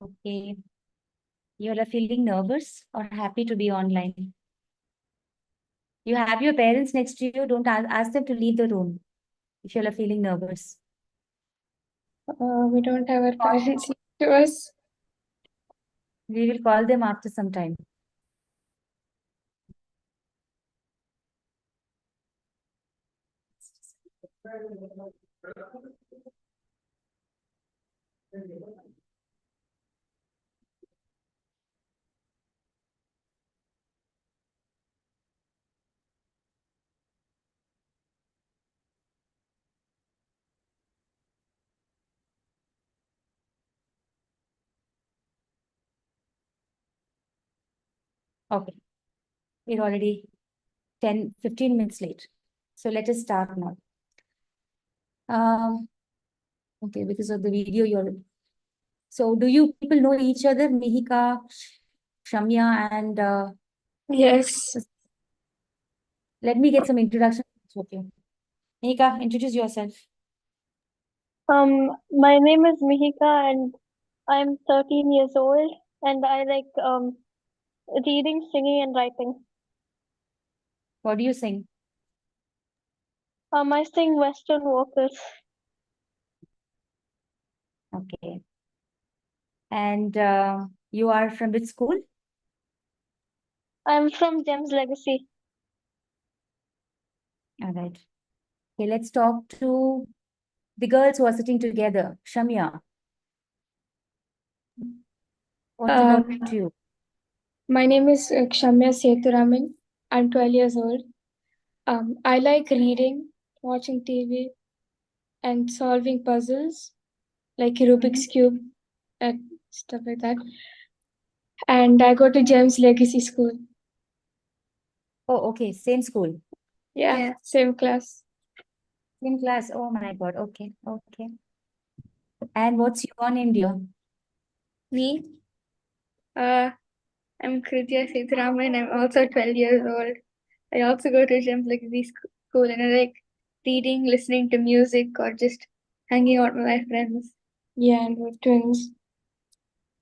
Okay. You all are feeling nervous or happy to be online? You have your parents next to you. Don't ask them to leave the room if you all are feeling nervous. We don't have our parents to us. We will call them after some time. Okay. We're already 10, 15 minutes late. So let us start now. Okay, because of the video you're. So do you people know each other, Mihika, Shamya, and Yes. let me get some introduction. Okay. Mihika, introduce yourself. My name is Mihika and I'm 13 years old and I like reading, singing and writing. What do you sing? I sing Western vocals. Okay. And you are from which school? I'm from Gems Legacy. All right. Okay, let's talk to the girls who are sitting together. Shamya, what's about you? My name is Kshamya Seturaman. I'm 12 years old. I like reading, watching TV, and solving puzzles like Rubik's Cube and stuff like that. And I go to Gems Legacy School. Oh, okay. Same school. Yeah, same class. Same class. Oh my God. Okay. Okay. And what's your name, dear? Me? I'm Kritya Sethuraman. I'm also 12 years old. I also go to Gems Legacy School and I like reading, listening to music, or just hanging out with my friends. Yeah, and we're twins.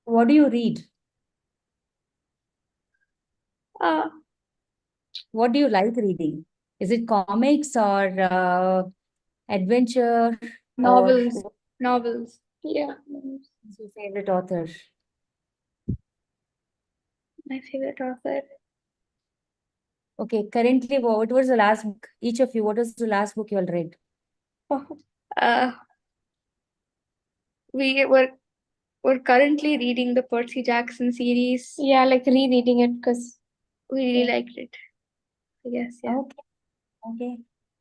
What do you read? Uh, What do you like reading? Is it comics or adventure? novels. Or Novels. Yeah. who's your favorite author? My favorite author. Okay, currently, what was the last book? Each of you, what was the last book you all read? Uh, we're currently reading the Percy Jackson series. Yeah, like rereading it because We really liked it. I guess, yeah. Okay. Okay.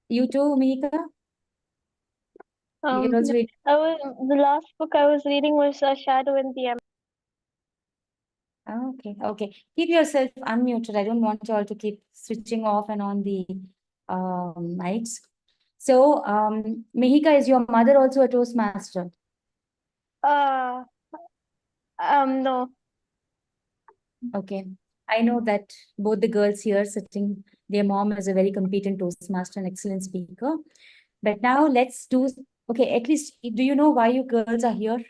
You too, Mika? You also read. The last book I was reading was Shadow in the Empire. Okay. Okay. Keep yourself unmuted. I don't want you all to keep switching off and on the mics. So, Mihika, is your mother also a Toastmaster? No. Okay. I know that both the girls here sitting, their mom is a very competent Toastmaster and excellent speaker. But now let's do, okay, at least, do you know why you girls are here?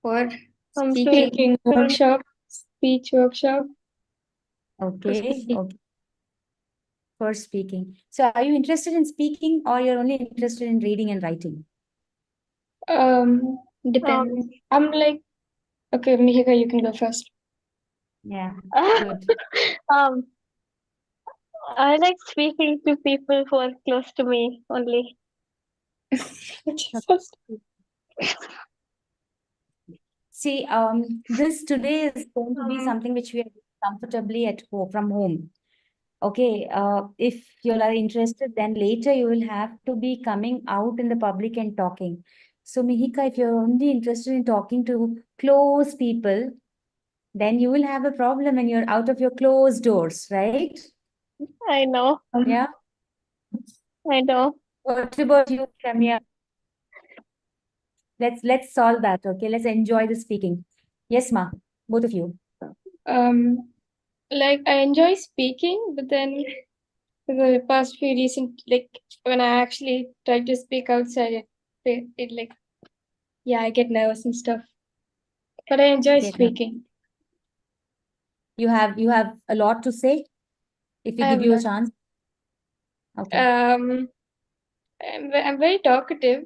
For speaking workshop, speech workshop. Okay. Okay. For speaking. So are you interested in speaking or you're only interested in reading and writing? Depends. I'm like, okay, Mihika, you can go first. Yeah, good. I like speaking to people who are close to me only. See, this today is going to be something which we are comfortably at home from home. Okay, if you are interested, then later you will have to be coming out in the public and talking. So, Mihika, if you're only interested in talking to close people, then you will have a problem when you're out of your closed doors, right? I know. Yeah. I know. What about you, Shamya? Let's solve that. Okay, let's enjoy the speaking. Yes, ma, both of you. Like I enjoy speaking, but then the past few recent, like when I actually try to speak outside, it like, yeah, I get nervous and stuff. but I enjoy Okay, speaking. you have a lot to say if we I give have you a not. chance. Okay. I'm very talkative,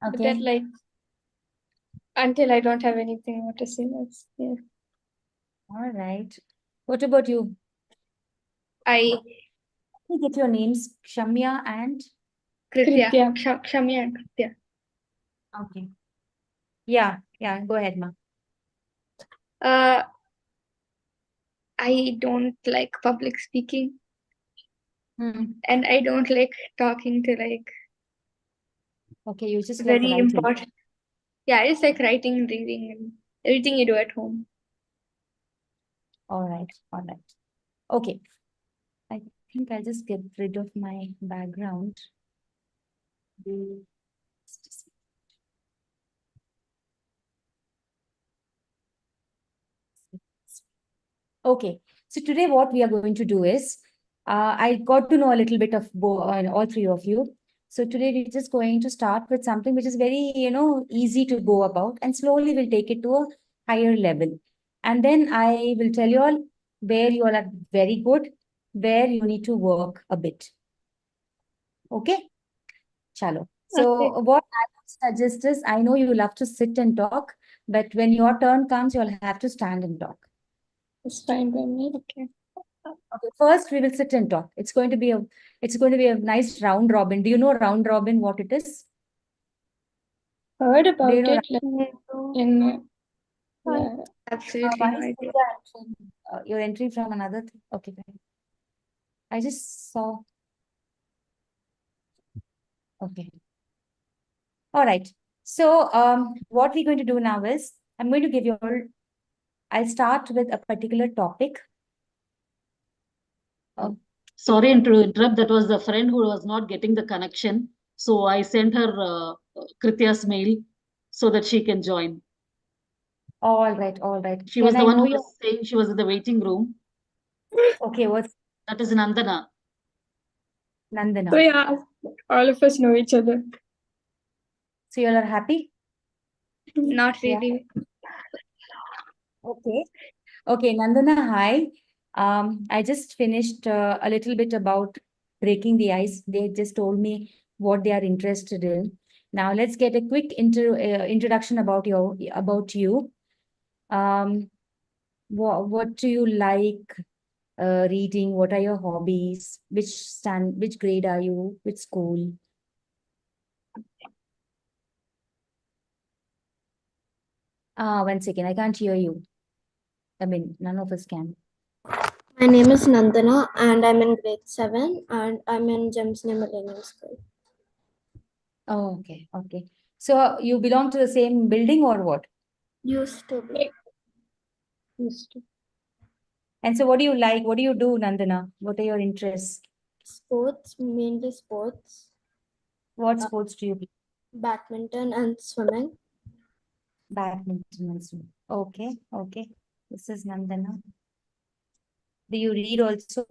but Okay. then like until I don't have anything more to say, that's yeah. All right. What about you? I Can you get your names, Shamya and Kritya, Kritya. Shamya and Kritya. okay. Yeah, go ahead, ma. Uh, I don't like public speaking, Hmm. and I don't like talking to like Okay, you just like very writing. important. Yeah, I just like writing and reading and everything you do at home. All right. Okay. I think I'll just get rid of my background. Okay, so today what we are going to do is, I got to know a little bit of all three of you. So today we're just going to start with something which is very, easy to go about, and slowly we'll take it to a higher level. And then I will tell you all where you all are very good, where you need to work a bit. Okay? Chalo. So Okay. what I would suggest is, I know you love to sit and talk, but when your turn comes, you'll have to stand and talk. It's fine by me. Okay. Okay, first we will sit and talk. It's going to be a nice round robin. Do you know round robin what it is? Heard Do about you know it like in yeah. Absolutely why no is idea. you're entering from another thing? Okay, fine. I just saw. Okay. All right. So what we're going to do now is, I'm going to give you all, I'll start with a particular topic. Sorry to interrupt. That was the friend who was not getting the connection. So I sent her Kritya's mail so that she can join. All right. She was Can the I one know who your, was saying she was in the waiting room. okay, what's That is Nandana. So Nandana? yeah, all of us know each other. So you all are happy? Not Yeah. really. Okay, Nandana, hi. I just finished a little bit about breaking the ice. They just told me what they are interested in. Now let's get a quick introduction about you. What do you like reading? What are your hobbies? Which grade are you? Which school? One second, I can't hear you. I mean, none of us can. My name is Nandana and I'm in grade 7 and I'm in Gemsney Millennium School. Oh, okay. So you belong to the same building or what? Used to be. And so what do you like? What do you do, Nandana? What are your interests? Sports, mainly sports, What sports do you play? badminton and swimming. Badminton and swimming. Okay. This is Nandana. Do you read also?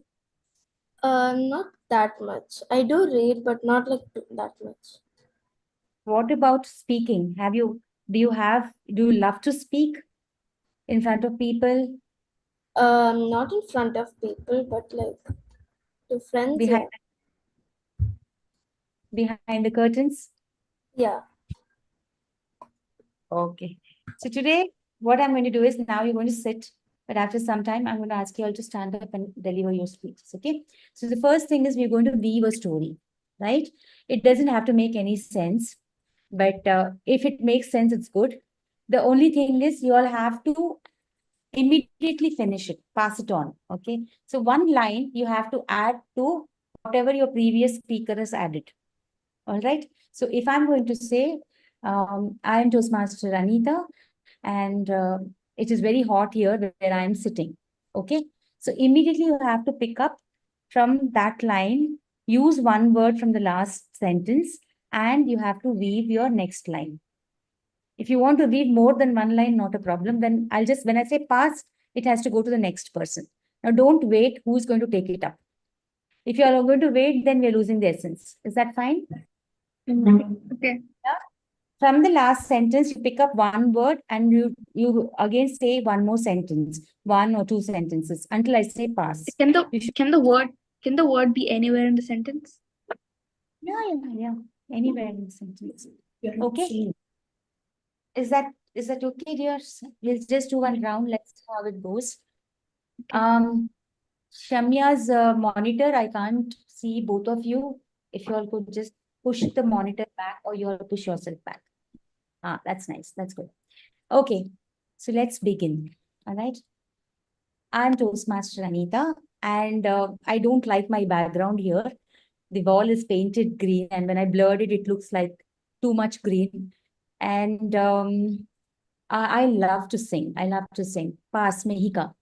Not that much. I do read, but not like that much. What about speaking? Do you love to speak in front of people? Not in front of people, but like to friends, Behind behind the curtains? yeah. Okay. So today, what I'm going to do is, now you're going to sit, but after some time, I'm going to ask you all to stand up and deliver your speeches. Okay. So the first thing is, we're going to weave a story, right? It doesn't have to make any sense, but if it makes sense, it's good. The only thing is, you all have to immediately finish it, pass it on. Okay. So one line you have to add to whatever your previous speaker has added. All right. So if I'm going to say, I am Toastmaster Anita, and it is very hot here where I am sitting. Okay. So immediately you have to pick up from that line, use one word from the last sentence, and you have to weave your next line. If you want to weave more than one line, not a problem. Then when I say pass, it has to go to the next person. Now don't wait who's going to take it up. If you are going to wait, then we're losing the essence. Is that fine? Okay. Yeah? From the last sentence, you pick up one word and you again say one more sentence, 1 or 2 sentences until I say pass. Can the You should, can the word be anywhere in the sentence? yeah, anywhere in the sentence. Okay. Is that okay, dears? We'll just do one round. Let's see how it goes. Shamya's monitor, I can't see both of you. If you all could just push the monitor back or you all push yourself back. That's nice. That's good. Okay, so let's begin. All right. I'm Toastmaster Anita, and I don't like my background here. The wall is painted green, and when I blurred it, it looks like too much green. And I love to sing. I love to sing. Pass, Mehika.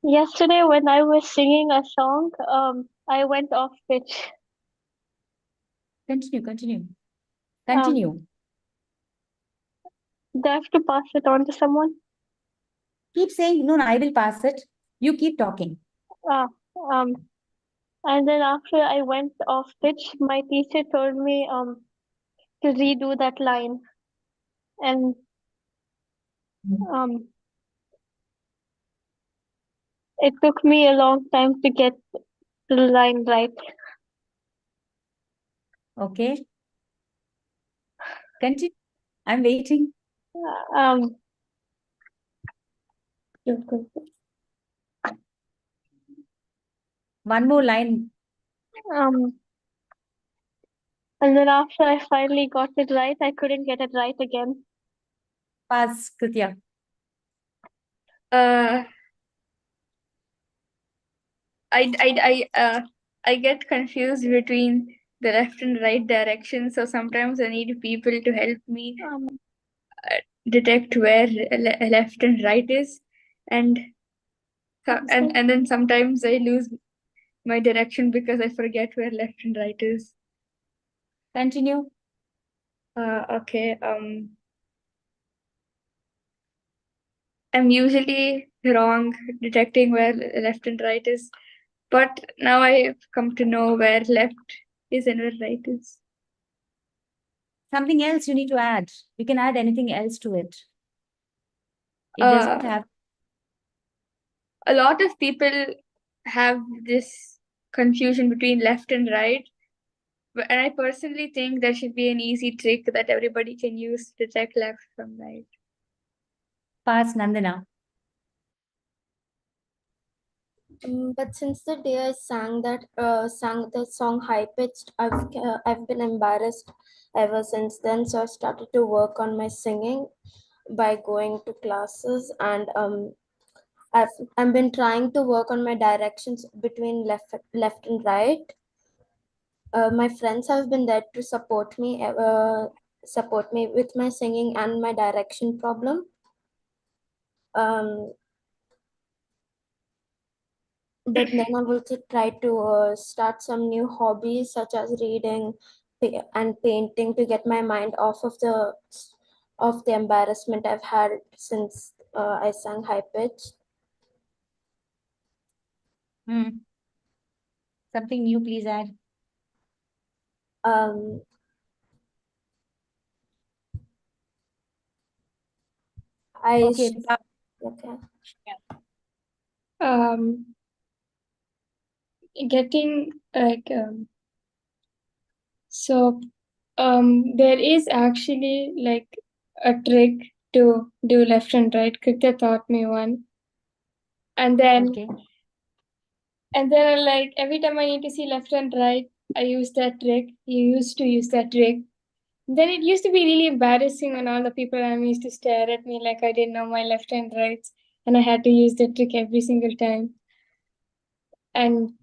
Yesterday when I was singing a song, I went off pitch. Continue. Do I have to pass it on to someone? Keep saying, no, I will pass it. You keep talking. And then after I went off pitch, my teacher told me to redo that line. And it took me a long time to get the line right. Okay. Continue. I'm waiting. One more line. And then after I finally got it right, I couldn't get it right again. Pass, Kritya. I get confused between the left and right direction, so sometimes I need people to help me detect where left and right is, and then sometimes I lose my direction because I forget where left and right is. Continue. Okay. I'm usually wrong detecting where left and right is, but now I've come to know where left is and where right is. Something else you need to add. You can add anything else to it. It doesn't have. A lot of people have this confusion between left and right, and I personally think there should be an easy trick that everybody can use to detect left from right. Pass, Nandana. But since the day I sang the song high pitched, I've been embarrassed ever since then. So I started to work on my singing by going to classes, and I've been trying to work on my directions between left and right. My friends have been there to support me with my singing and my direction problem. But then I've also tried to start some new hobbies such as reading and painting to get my mind off of the embarrassment I've had since I sang high pitch. Something new, please add. Okay. Getting like so there is actually like a trick to do left and right. Kritya taught me one. And then like every time I need to see left and right, I use that trick. You used to use that trick. Then it used to be really embarrassing when all the people around me used to stare at me like I didn't know my left and rights, and I had to use that trick every single time. And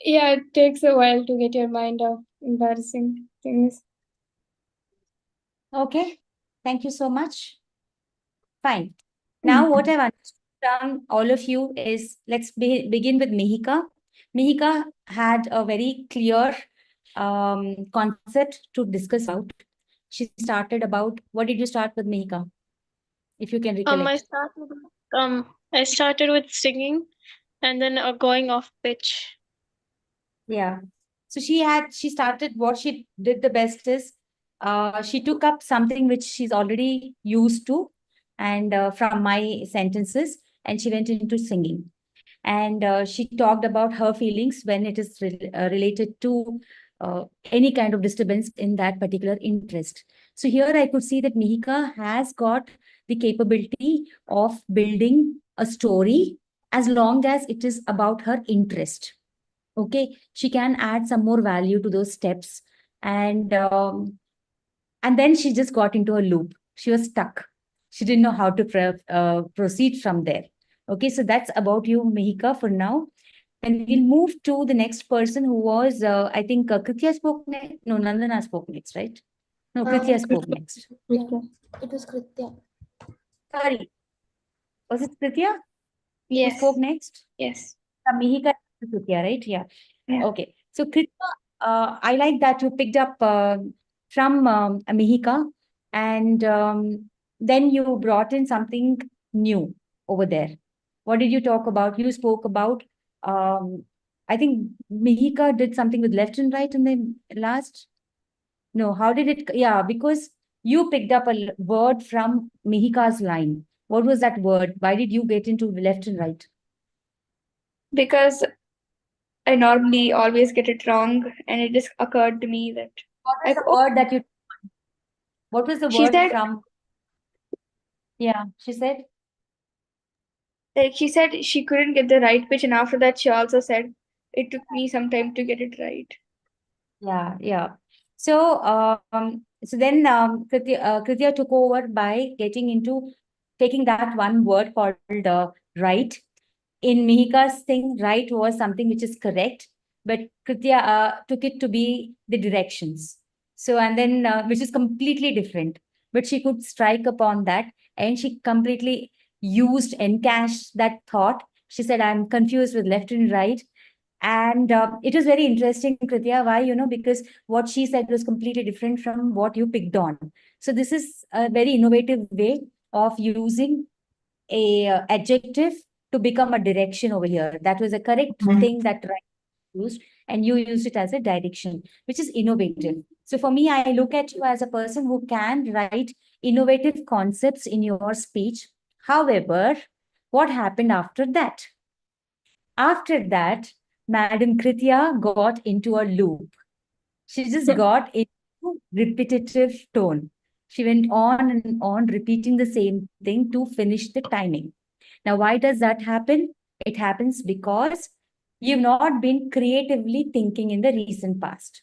yeah, it takes a while to get your mind off embarrassing things. Okay, thank you so much. Fine. Now what I've understood from all of you is, let's begin with Mehika. Mehika had a very clear concept to discuss about. She started about, what did you start with, Mehika? If you can recollect. I started with singing and then going off pitch. Yeah. So she started, what she did the best is, she took up something which she's already used to, and from my sentences, and she went into singing. And she talked about her feelings when it is related to any kind of disturbance in that particular interest. So here I could see that Mihika has got the capability of building a story as long as it is about her interest. Okay, she can add some more value to those steps, and then she just got into a loop. She was stuck. She didn't know how to proceed from there. Okay, so that's about you, Mihika, for now. And we'll move to the next person, who was, I think, Kritya spoke next. No, Nandana spoke next, right? No, Kritya spoke next. Yeah, it was Kritya. Sorry, was it Kritya who Yes. spoke next? Yes. Mihika and Kritya, right? Yeah. Yeah. Okay. So Kritya, I like that you picked up from Mihika, and then you brought in something new over there. What did you talk about? You spoke about, I think Mihika did something with left and right in the last. No, how did it? Yeah, because you picked up a word from Mihika's line. What was that word? Why did you get into left and right? Because I normally always get it wrong, and it just occurred to me that What was I've the word that you? What was the she word said from? Yeah, she said. like she said she couldn't get the right pitch, and after that she also said it took me some time to get it right. Yeah, yeah. So, so then Kritya took over by taking that one word called right. In Mihika's thing, right was something which is correct, but Kritya took it to be the directions. So, and then which is completely different, but she could strike upon that, and she completely encashed that thought. She said, I'm confused with left and right. And it was very interesting, Kritya. Why? Because what she said was completely different from what you picked on. So this is a very innovative way of using a adjective to become a direction over here. That was a correct thing that right used, and you used it as a direction, which is innovative. So for me, I look at you as a person who can write innovative concepts in your speech. However, what happened after that? After that, Madam Kritya got into a loop. She just got into repetitive tone. She went on and on repeating the same thing to finish the timing. Now, why does that happen? It happens because you've not been creatively thinking in the recent past.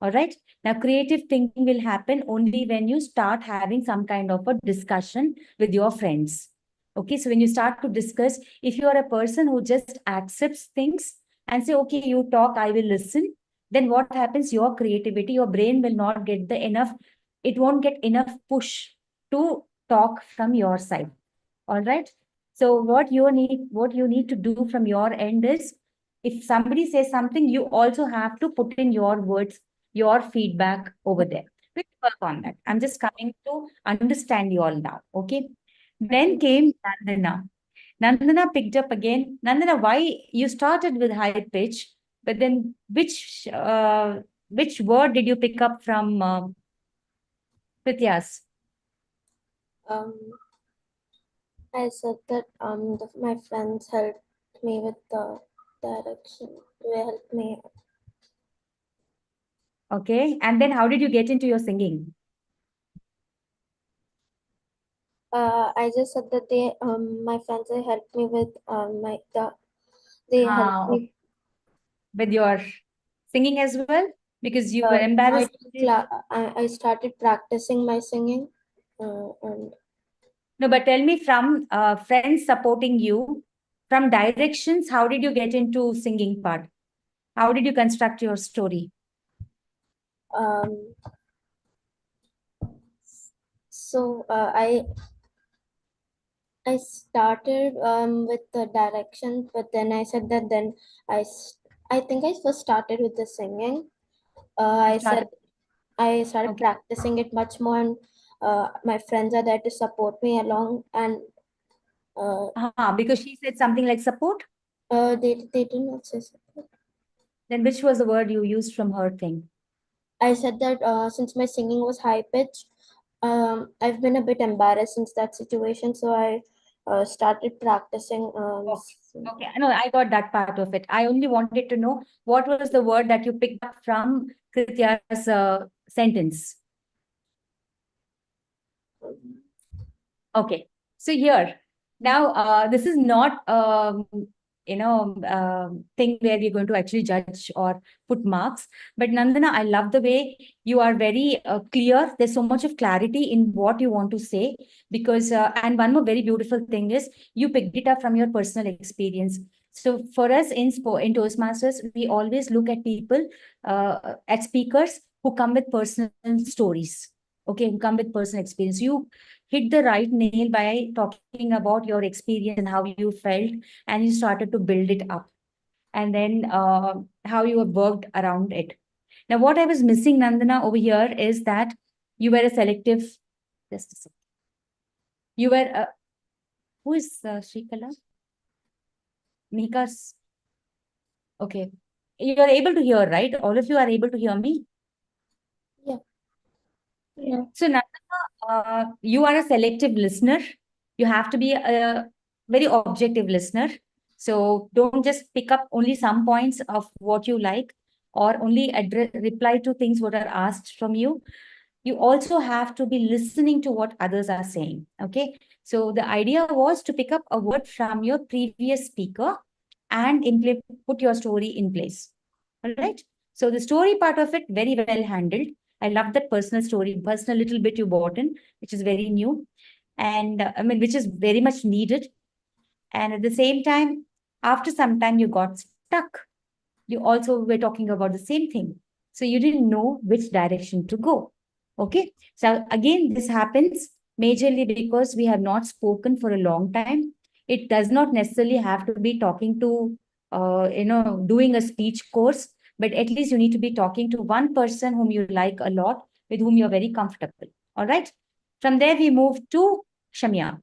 All right. Now, creative thinking will happen only when you start having some kind of a discussion with your friends. Okay. So when you start to discuss, if you are a person who just accepts things and say, okay, you talk, I will listen, then what happens? Your creativity, your brain will not get it won't get enough push to talk from your side. All right. So what you need to do from your end is, if somebody says something, you also have to put in your words, your feedback over there. We'll work on that. I'm just coming to understand you all now. Okay. Then came Nandana. Nandana picked up again. Nandana, why you started with high pitch, but then which word did you pick up from Pritya's? I said that my friends helped me with the direction. They helped me. Okay. And then how did you get into your singing? I just said that my friends they helped me with they helped me With your singing as well, because you were I embarrassed. I started practicing my singing and No, but tell me, from friends supporting you, from directions, how did you get into singing part? How did you construct your story? so I started with the direction, but then I said that then I think I first started with the singing. I started practicing it much more, and my friends are there to support me along, and Because she said something like support. they did not say support. Then which was the word you used from her thing? I said that since my singing was high pitched, I've been a bit embarrassed since that situation, so I started practicing. Okay, no, I got that part of it. I only wanted to know what was the word that you picked up from Kritya's sentence. Okay, so here now, this is not thing where we're going to actually judge or put marks. But Nandana, I love the way you are very clear. There's so much of clarity in what you want to say because and one more very beautiful thing is you picked it up from your personal experience. So for us in Toastmasters, we always look at people at speakers who come with personal stories. Okay, who come with personal experience. You hit the right nail by talking about your experience and how you felt, and you started to build it up, and then how you have worked around it. Now, what I was missing, Nandana, over here is that you were a selective. Just a second. You were who is Shrikala? Mika's. Okay, you are able to hear, right? All of you are able to hear me. Yeah. So, Nandana, you are a selective listener. You have to be a very objective listener. So, don't just pick up only some points of what you like or only reply to things what are asked from you. You also have to be listening to what others are saying. Okay. So, the idea was to pick up a word from your previous speaker and put your story in place. All right. So, the story part of it, very well handled. I love that personal story, personal little bit you brought in, which is very new. And I mean, which is very much needed. And at the same time, after some time, you got stuck. You also were talking about the same thing. So you didn't know which direction to go. Okay. So again, this happens majorly because we have not spoken for a long time. It does not necessarily have to be talking to, doing a speech course, but at least you need to be talking to one person whom you like a lot, with whom you're very comfortable. All right. From there, we move to Shamya.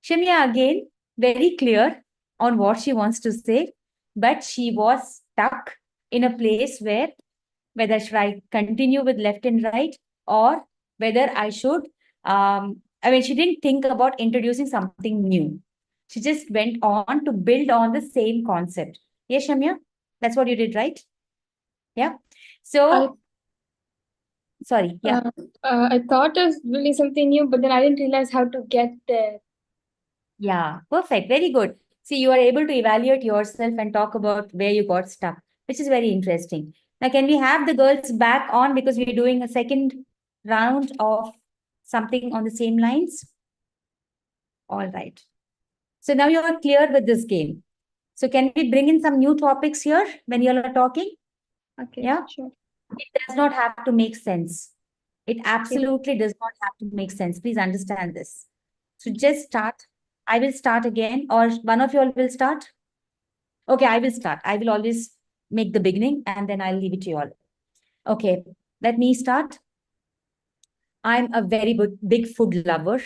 Shamya, again, very clear on what she wants to say, but she was stuck in a place where whether should I continue with left and right or whether I should, she didn't think about introducing something new. She just went on to build on the same concept. Yes, Shamya? That's what you did, right? Yeah. So, sorry. Yeah. I thought of building something new, but then I didn't realize how to get there. Yeah, perfect. Very good. See, you are able to evaluate yourself and talk about where you got stuck, which is very interesting. Now, can we have the girls back on because we're doing a second round of something on the same lines? All right. So now you are clear with this game. So can we bring in some new topics here when you are talking? Okay, Yeah. sure. It does not have to make sense. It absolutely does not have to make sense. Please understand this. So just start. I will start again, or one of you all will start. Okay, I will start. I will always make the beginning and then I'll leave it to you all. Okay, let me start. I'm a very big food lover.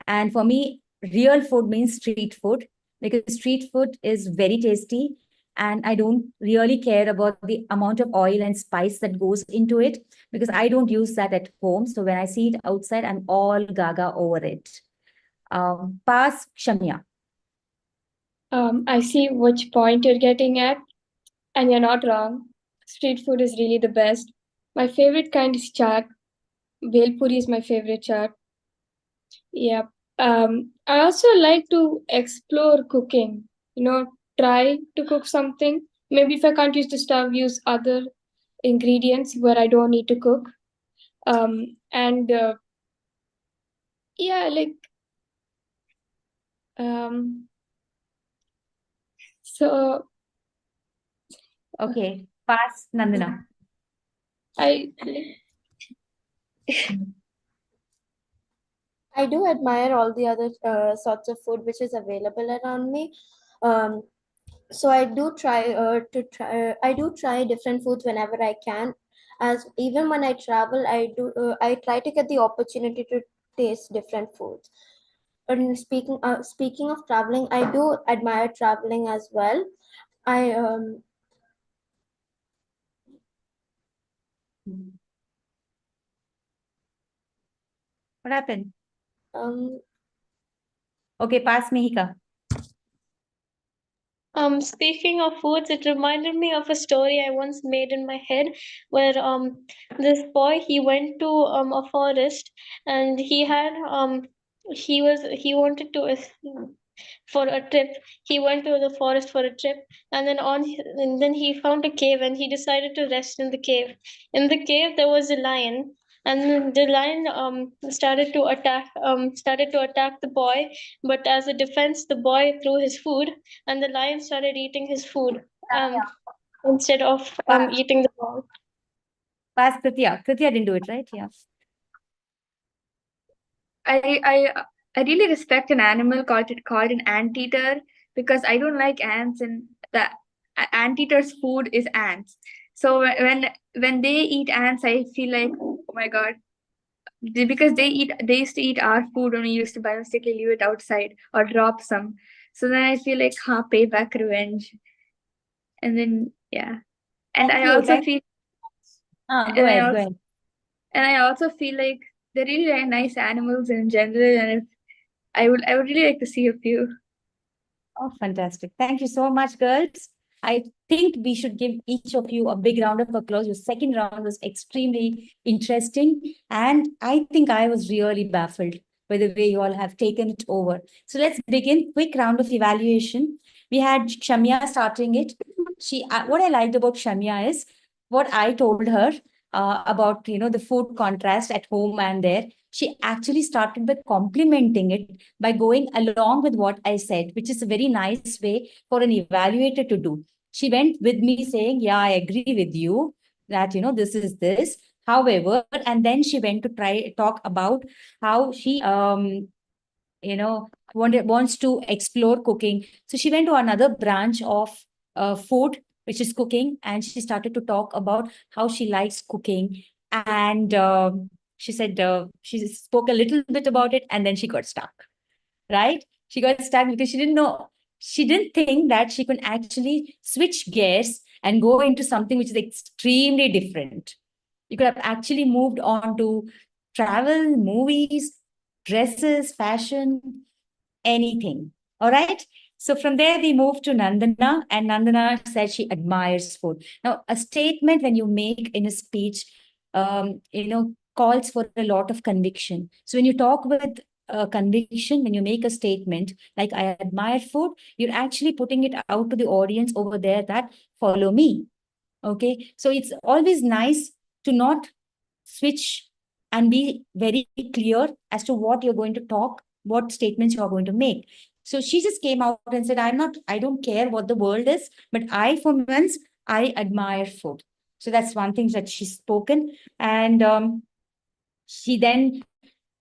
And for me, real food means street food because street food is very tasty. And I don't really care about the amount of oil and spice that goes into it because I don't use that at home. So when I see it outside, I'm all gaga over it. Pass, Shamya. I see which point you're getting at, and you're not wrong. Street food is really the best. My favorite kind is chaat. Bhel puri is my favorite chaat. Yeah. I also like to explore cooking. Try to cook something. Maybe if I can't use the stove, use other ingredients where I don't need to cook. And yeah, like so Okay, pass, Nandana. I do admire all the other sorts of food which is available around me. So I do try I do try different foods whenever I can. As even when I travel, I try to get the opportunity to taste different foods. And speaking of traveling, I do admire traveling as well. I What happened? Um, Okay, pass Mihika. Speaking of foods, it reminded me of a story I once made in my head where this boy he went to a forest and he wanted to for a trip. He went to the forest for a trip, and then he found a cave, and he decided to rest in the cave. In the cave, there was a lion, and the lion started to attack the boy. But as a defense, the boy threw his food, and the lion started eating his food instead of eating the boy. Pass Kritya. Kritya didn't do it, right? Yeah. I really respect an animal called an anteater because I don't like ants, and the anteater's food is ants. So when they eat ants, I feel like, oh my God, because they used to eat our food and we used to by mistake leave it outside or drop some. So then I feel like, payback, revenge, and then yeah, and Thank I you. also feel Go and I ahead, go also ahead. and I also feel like they're really nice animals in general, and if I would really like to see a few. Oh, fantastic. Thank you so much, girls. I think we should give each of you a big round of applause. Your second round was extremely interesting. And I think I was really baffled by the way you all have taken it over. So let's begin. Quick round of evaluation. We had Shamya starting it. What I liked about Shamya is what I told her about, the food contrast at home and there. She actually started by complimenting it by going along with what I said, which is a very nice way for an evaluator to do. She went with me saying, yeah, I agree with you that, this is this. However, and then she went to talk about how she, wants to explore cooking. So she went to another branch of food, which is cooking, and she started to talk about how she likes cooking. And she said she spoke a little bit about it, and then she got stuck, right? She got stuck because she didn't think that she could actually switch gears and go into something which is extremely different. You could have actually moved on to travel, movies, dresses, fashion, anything. All right. So from there, we moved to Nandana, and Nandana said she admires food. Now, a statement when you make in a speech, calls for a lot of conviction. So when you talk with conviction, when you make a statement like I admire food, you're actually putting it out to the audience over there that follow me. Okay. So it's always nice to not switch and be very clear as to what you're going to talk, what statements you're going to make. So she just came out and said, I don't care what the world is, but for once, I admire food. So that's one thing that she's spoken. And she then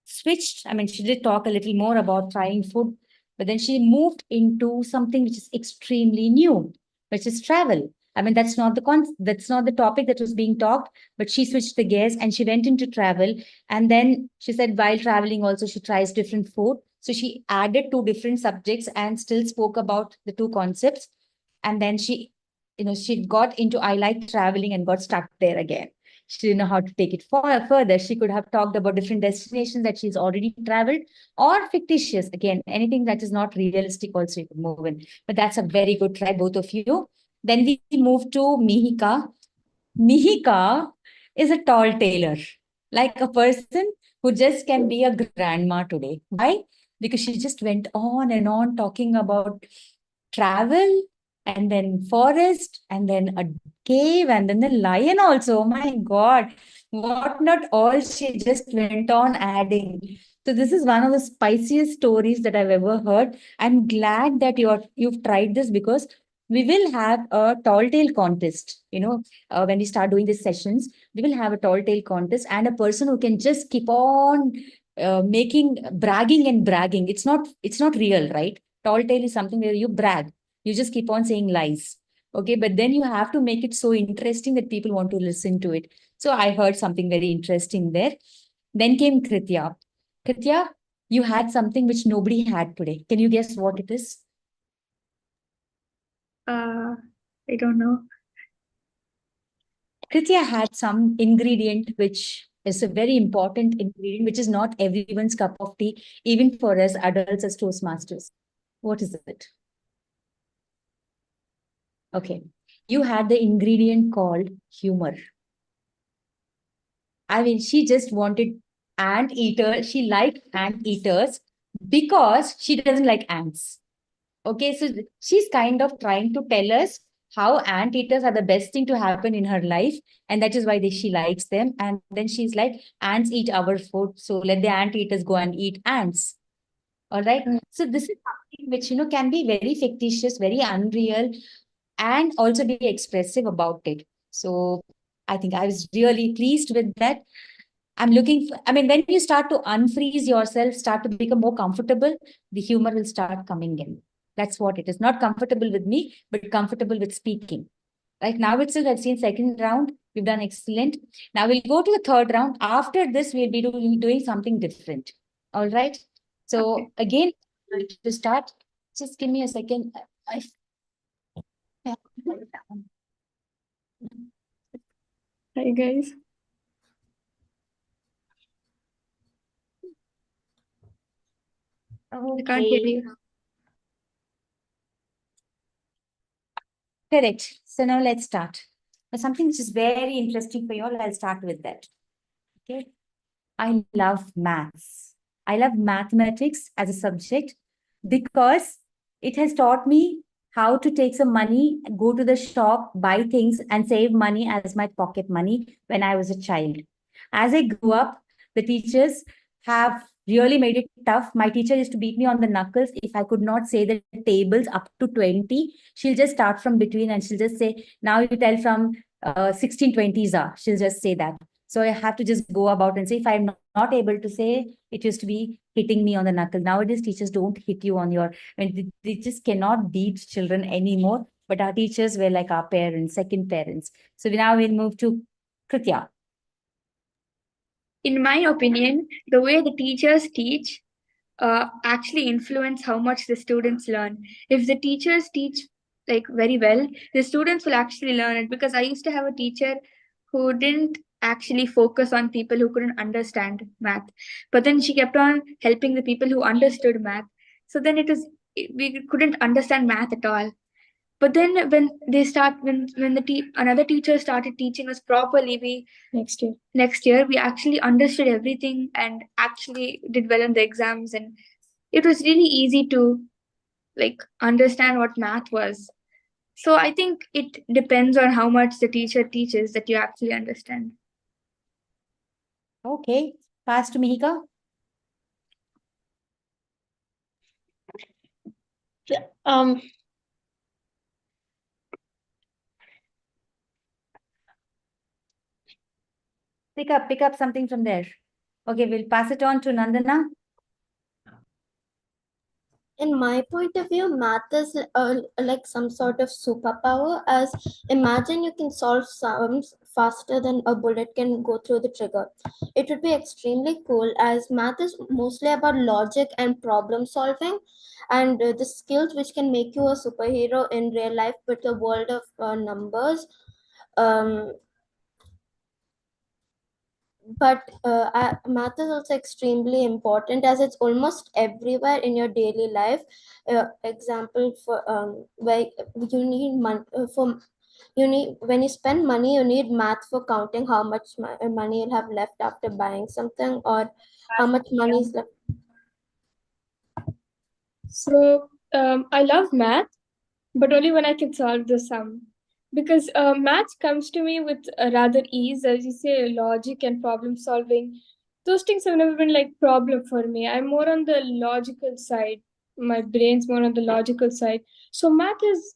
switched. I mean, she did talk a little more about trying food, but then she moved into something which is extremely new, which is travel. I mean, that's not the topic that was being talked, but she switched the gears and she went into travel. And then she said while traveling also she tries different food. So she added two different subjects and still spoke about the two concepts. And then she got into I like traveling and got stuck there again. She didn't know how to take it further. She could have talked about different destinations that she's already traveled or fictitious. Again, anything that is not realistic also you could move in. But that's a very good try, both of you. Then we move to Mihika. Mihika is a tall tailor, like a person who just can be a grandma today. Why? Because she just went on and on talking about travel and then forest and then a cave and then the lion also. Oh my God, what not all she just went on adding. So this is one of the spiciest stories that I've ever heard. I'm glad that you've tried this because we will have a tall tale contest. When we start doing these sessions, we will have a tall tale contest and a person who can just keep on bragging and bragging. It's not real, right? Tall tale is something where you brag. You just keep on saying lies. Okay, but then you have to make it so interesting that people want to listen to it. So I heard something very interesting there. Then came Kritya. Kritya, you had something which nobody had today. Can you guess what it is? I don't know. Kritya had some ingredient which is a very important ingredient, which is not everyone's cup of tea, even for us adults as Toastmasters. What is it? Okay. You had the ingredient called humor. I mean, she just wanted anteater. She liked anteaters because she doesn't like ants. Okay, so she's kind of trying to tell us how anteaters are the best thing to happen in her life, and that is why she likes them. And then she's like, ants eat our food, so let the anteaters go and eat ants. All right. So this is something which can be very fictitious, very unreal, and also be expressive about it. So I think I was really pleased with that. I'm looking for, I mean, when you start to unfreeze yourself, start to become more comfortable, the humor will start coming in. That's what it is. Not comfortable with me, but comfortable with speaking. Right now itself, I've seen second round. We've done excellent. Now we'll go to the third round. After this, we'll be doing something different. All right. So Okay. again, to start, just give me a second. Hi guys. I can't hear Okay. you. Correct. So now let's start. Something which is very interesting for you all, I'll start with that. Okay. I love maths. I love mathematics as a subject because it has taught me how to take some money, go to the shop, buy things, and save money as my pocket money when I was a child. As I grew up, the teachers have really made it tough. My teacher used to beat me on the knuckles if I could not say the tables up to 20. She'll just start from between and she'll just say, now you tell from 1620s are. She'll just say that. So I have to just go about and say, if I'm not able to say, it used to be hitting me on the knuckle. Nowadays, teachers don't hit you on your, they just cannot beat children anymore. But our teachers were like our parents, second parents. So now we'll move to Kritya. In my opinion, the way the teachers teach actually influence how much the students learn. If the teachers teach like very well, the students will actually learn it. Because I used to have a teacher who didn't actually focus on people who couldn't understand math, but then she kept on helping the people who understood math. So then we couldn't understand math at all. But then when another teacher started teaching us properly, we next year we actually understood everything and actually did well in the exams, and it was really easy to like understand what math was. So I think it depends on how much the teacher teaches that you actually understand. Okay, pass to Mihika. Um, Pick up something from there. Okay, we'll pass it on to Nandana. In my point of view, math is like some sort of superpower. As imagine you can solve sums faster than a bullet can go through the trigger. It would be extremely cool, as math is mostly about logic and problem solving, and the skills which can make you a superhero in real life, but the world of numbers. But math is also extremely important, as it's almost everywhere in your daily life. Example for where you need money for you need when you spend money, you need math for counting how much money you'll have left after buying something, or how much money is left. So I love math, but only when I can solve the sum. Because math comes to me with a rather ease, as you say, logic and problem solving. Those things have never been like problem for me. I'm more on the logical side. My brain's more on the logical side. So math is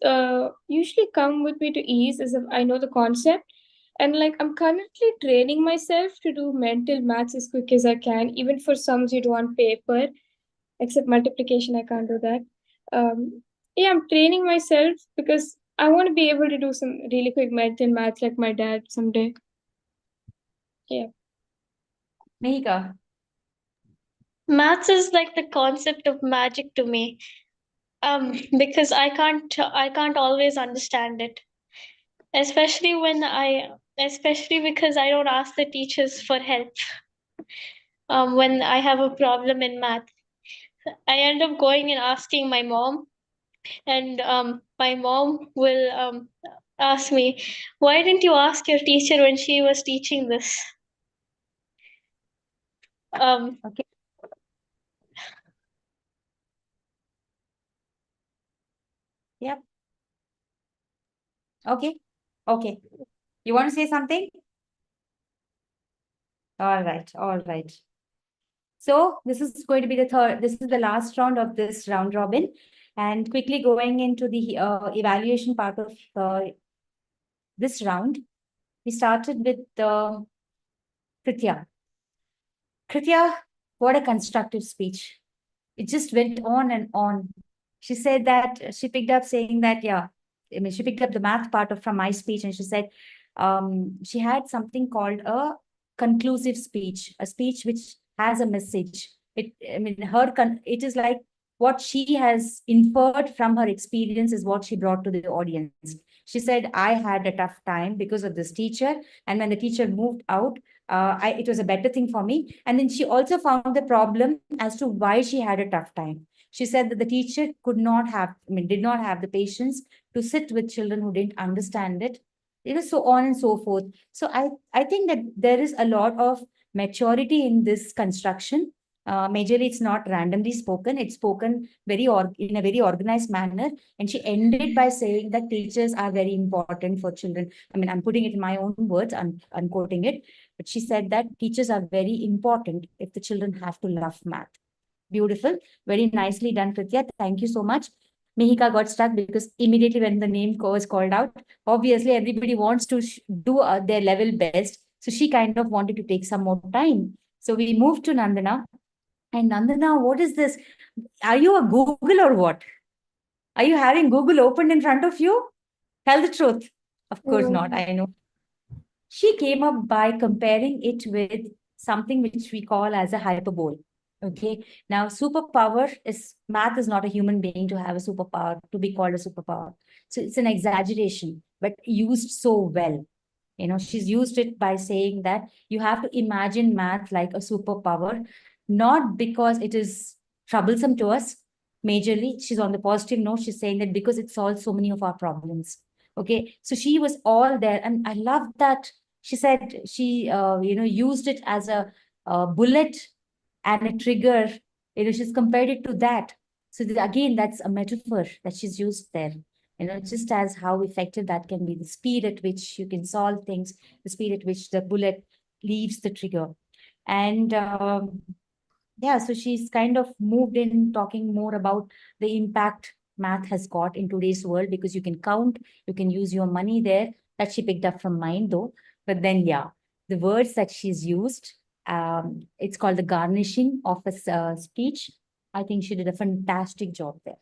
usually come with me to ease as if I know the concept. And like I'm currently training myself to do mental maths as quick as I can, even for sums you do on paper, except multiplication, I can't do that. Yeah, I'm training myself because I want to be able to do some really quick mental maths like my dad someday. Yeah. Mihika. maths is like the concept of magic to me. Because I can't always understand it, especially when especially because I don't ask the teachers for help when I have a problem in math. I end up going and asking my mom, and my mom will ask me, "Why didn't you ask your teacher when she was teaching this?" Okay. Yep. Okay. Okay. You want to say something? All right. All right. So this is going to be this is the last round of this round robin. And quickly going into the evaluation part of this round, we started with Kritya. Kritya, what a constructive speech. It just went on and on. She said that she picked up saying that, yeah, I mean, she picked up the math part from my speech, and she said she had something called a conclusive speech, a speech which has a message. I mean, it is like what she has inferred from her experience is what she brought to the audience. She said, I had a tough time because of this teacher. And when the teacher moved out, it was a better thing for me. And then she also found the problem as to why she had a tough time. She said that the teacher did not have the patience to sit with children who didn't understand it, so on and so forth. So I think that there is a lot of maturity in this construction. Majorly, it's not randomly spoken. It's spoken in a very organized manner. And she ended by saying that teachers are very important for children. I mean, I'm putting it in my own words, I'm quoting it. But she said that teachers are very important if the children have to love math. Beautiful. Very nicely done, Kritya. Thank you so much. Mihika got stuck because immediately when the name was called out, obviously everybody wants to do their level best. So she kind of wanted to take some more time. So we moved to Nandana. And Nandana, what is this? Are you a Google or what? Are you having Google opened in front of you? Tell the truth. Of course not. I know. She came up by comparing it with something which we call as a hyperbole. Okay. Now, math is not a human being to have a superpower, to be called a superpower. So it's an exaggeration, but used so well. She's used it by saying that you have to imagine math like a superpower, not because it is troublesome to us. Majorly, she's on the positive note. She's saying that because it solves so many of our problems. Okay. So she was all there. And I love that she said she, used it as a bullet and a trigger. She's compared it to that. So again, that's a metaphor that she's used there. Just as how effective that can be, the speed at which you can solve things, the speed at which the bullet leaves the trigger. And yeah, so she's kind of moved in talking more about the impact math has got in today's world, because you can count, you can use your money there. That she picked up from mine though. But then, yeah, the words that she's used, it's called the garnishing of a speech. I think she did a fantastic job there.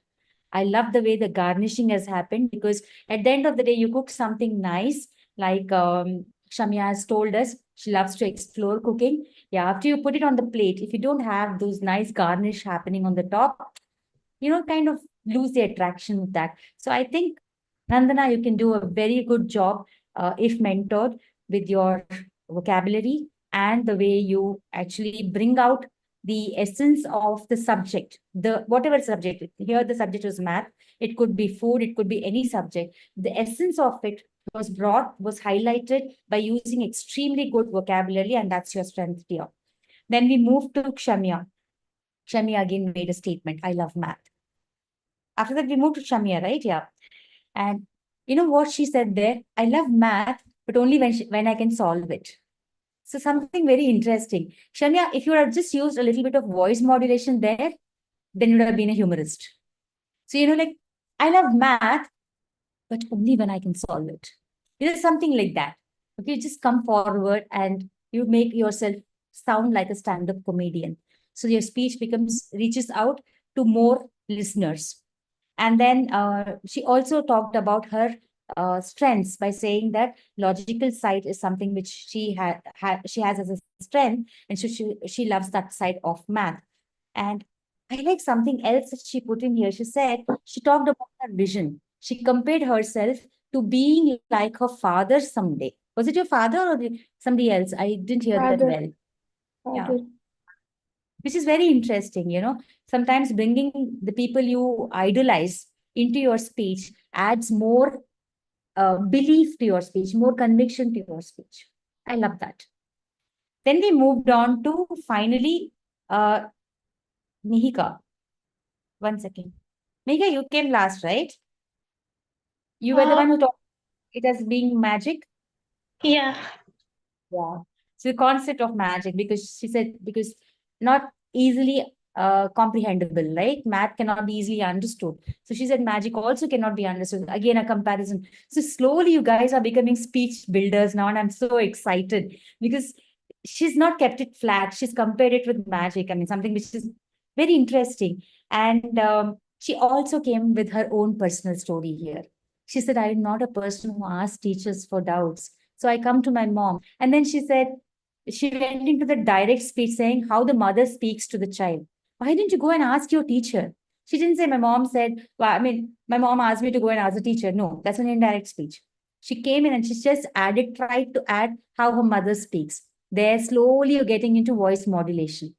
I love the way the garnishing has happened, because at the end of the day, you cook something nice, like Shamya has told us, she loves to explore cooking. Yeah, after you put it on the plate, if you don't have those nice garnish happening on the top, kind of lose the attraction of that. So I think, Nandana, you can do a very good job if mentored with your vocabulary and the way you actually bring out the essence of the subject, whatever subject. Here the subject was math. It could be food, it could be any subject. The essence of it was highlighted by using extremely good vocabulary, and that's your strength here. Then we moved to Kshamya. Kshamya again made a statement, I love math. After that, we moved to Shamya, right? Yeah. And you know what she said there? I love math, but only when I can solve it. So something very interesting. Shamya, if you had just used a little bit of voice modulation there, then you would have been a humorist. So, like, I love math, but only when I can solve it. It is something like that. Okay, you just come forward and you make yourself sound like a stand-up comedian. So your speech reaches out to more listeners. And then she also talked about her strengths by saying that logical side is something which she has as a strength, and so she loves that side of math. And I like something else that she put in here. She said she talked about her vision. She compared herself to being like her father someday. Was it your father or somebody else? I didn't hear that Father. well. Yeah. Father. Which is very interesting, you know. Sometimes bringing the people you idolize into your speech adds more belief to your speech, more conviction to your speech. I love that. Then we moved on to finally Mihika. 1 second. Mihika, you came last, right? You were the one who talked it as being magic. Yeah. Yeah. So the concept of magic, because she said, because not easily comprehensible, right? Math cannot be easily understood. So she said magic also cannot be understood. Again, a comparison. So slowly you guys are becoming speech builders now, and I'm so excited because she's not kept it flat. She's compared it with magic. I mean, something which is very interesting. And she also came with her own personal story here. She said, I'm not a person who asks teachers for doubts. So I come to my mom. And then she said, she went into the direct speech saying how the mother speaks to the child. Why didn't you go and ask your teacher? She didn't say, my mom said, well, I mean, my mom asked me to go and ask the teacher. No, that's an indirect speech. She came in and she just tried to add how her mother speaks. There, slowly you're getting into voice modulation,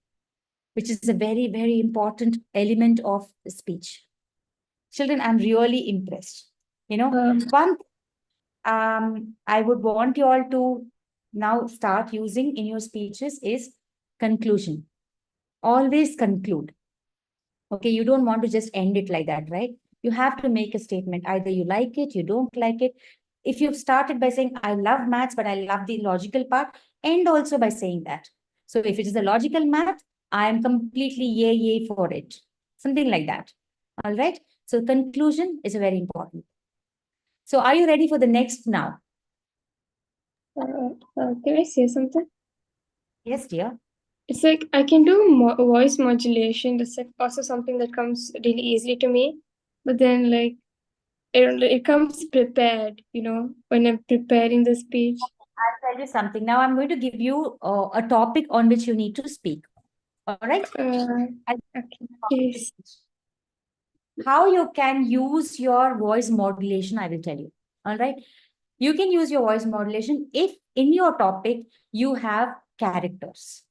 which is a very, very important element of speech. Children, I'm really impressed. You know, one I would want you all to now start using in your speeches is conclusion. Always conclude. Okay, you don't want to just end it like that, right? You have to make a statement. Either you like it, you don't like it. If you've started by saying, I love maths, but I love the logical part, end also by saying that. So if it is a logical math, I am completely yay for it. Something like that. All right. So conclusion is very important. So are you ready for the next now? Can I say something? Yes, dear. It's like I can do voice modulation. That's like also something that comes really easily to me. But then like it comes prepared, you know, when I'm preparing the speech. I'll tell you something. Now I'm going to give you a topic on which you need to speak. All right? Okay, please. How you can use your voice modulation, I will tell you. All right? You can use your voice modulation if in your topic you have characters.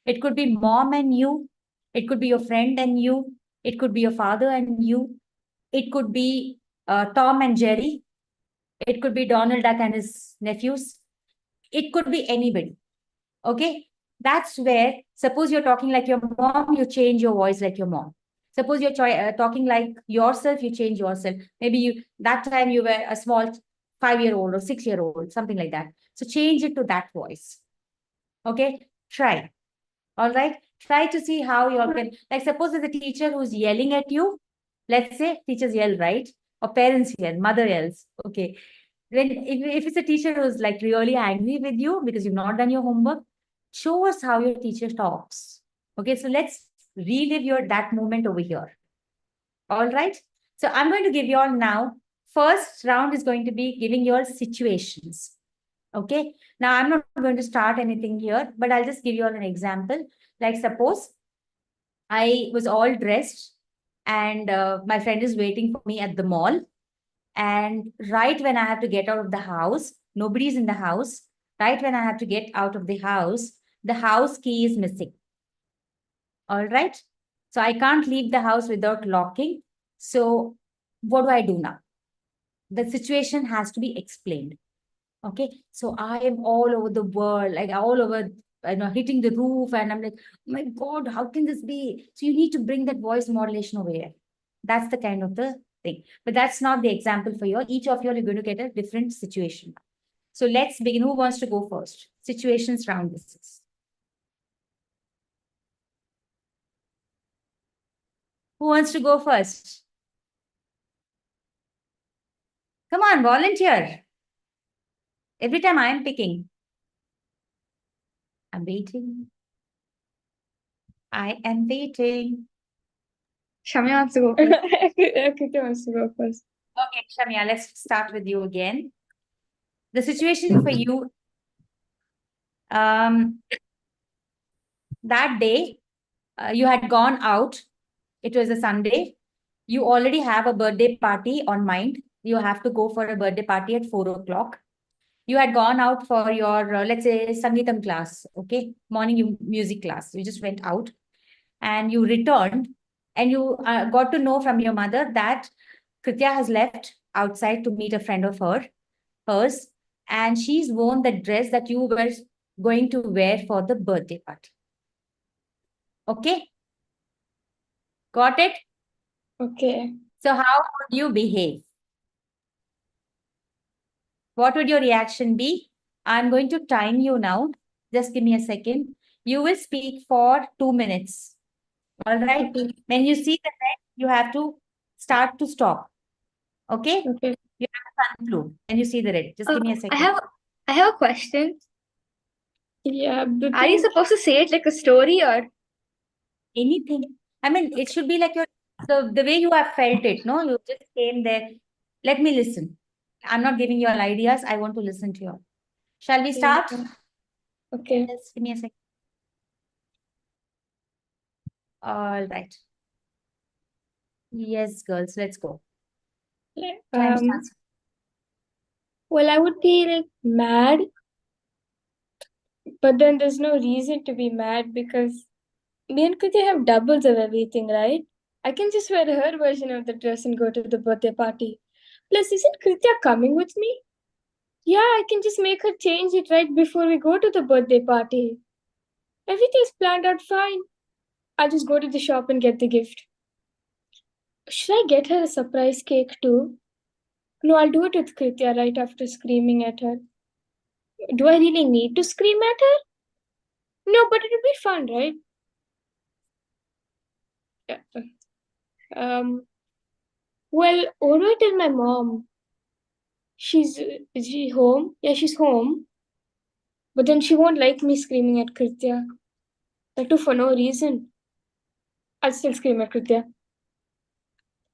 It could be mom and you. It could be your friend and you. It could be your father and you. It could be Tom and Jerry. It could be Donald Duck and his nephews. It could be anybody. Okay? That's where, suppose you're talking like your mom, you change your voice like your mom. Suppose you're talking like yourself, you change yourself. Maybe that time you were a small 5-year-old or 6-year-old, something like that. So change it to that voice. Okay? Try. All right? Try to see how you all can, like suppose there's a teacher who's yelling at you. Let's say teachers yell, right? Or parents yell, mother yells. Okay. Then if it's a teacher who's like really angry with you because you've not done your homework, show us how your teacher talks. Okay, so let's relive that moment over here. All right. So I'm going to give you all now. First round is going to be giving your situations. Okay. Now I'm not going to start anything here, but I'll just give you all an example. Like suppose I was all dressed and my friend is waiting for me at the mall. And right when I have to get out of the house, nobody's in the house. Right when I have to get out of the house key is missing. All right. So I can't leave the house without locking. So what do I do now? The situation has to be explained. Okay. So I am all over the world, like all over, hitting the roof. And I'm like, oh my God, how can this be? So you need to bring that voice modulation over here. That's the kind of the thing. But that's not the example for you. Each of you are going to get a different situation. So let's begin. Who wants to go first? Situations round this is. Who wants to go first? Come on, volunteer. Every time I am picking. I'm waiting. I am waiting. Shamya wants to go first. Kriti wants to go first. Okay, Shamya, let's start with you again. The situation for you, that day, you had gone out. It was a Sunday. You already have a birthday party on mind. You have to go for a birthday party at 4 o'clock. You had gone out for your, let's say, Sangeetam class, okay? Morning music class. You just went out and you returned and you got to know from your mother that Kritya has left outside to meet a friend of hers, and she's worn the dress that you were going to wear for the birthday party. Okay? Got it? Okay. So how would you behave? What would your reaction be? I'm going to time you now. Just give me a second. You will speak for 2 minutes. All right? Okay. When you see the red, you have to start to stop. Okay? Okay. You have to conclude when you see the red. Just give me a I second. have a question. Yeah, the Are you thing, supposed to say it like a story or? Anything. I mean, it should be like the way you have felt it, no? You just came there. Let me listen. I'm not giving you all ideas. I want to listen to you. Shall we start? yeah. Okay. Just give me a second. All right. Yes, girls, let's go. Time starts. Well, I would be like mad, but then there's no reason to be mad because me and Kritya have doubles of everything, right? I can just wear her version of the dress and go to the birthday party. Plus, isn't Kritya coming with me? Yeah, I can just make her change it right before we go to the birthday party. Everything's planned out fine. I'll just go to the shop and get the gift. Should I get her a surprise cake too? No, I'll do it with Kritya right after screaming at her. Do I really need to scream at her? No, but it'll be fun, right? Yeah. Well, what do I tell my mom? Is she home? Yeah, she's home. But then she won't like me screaming at Kritya. That too for no reason. I'll still scream at Kritya.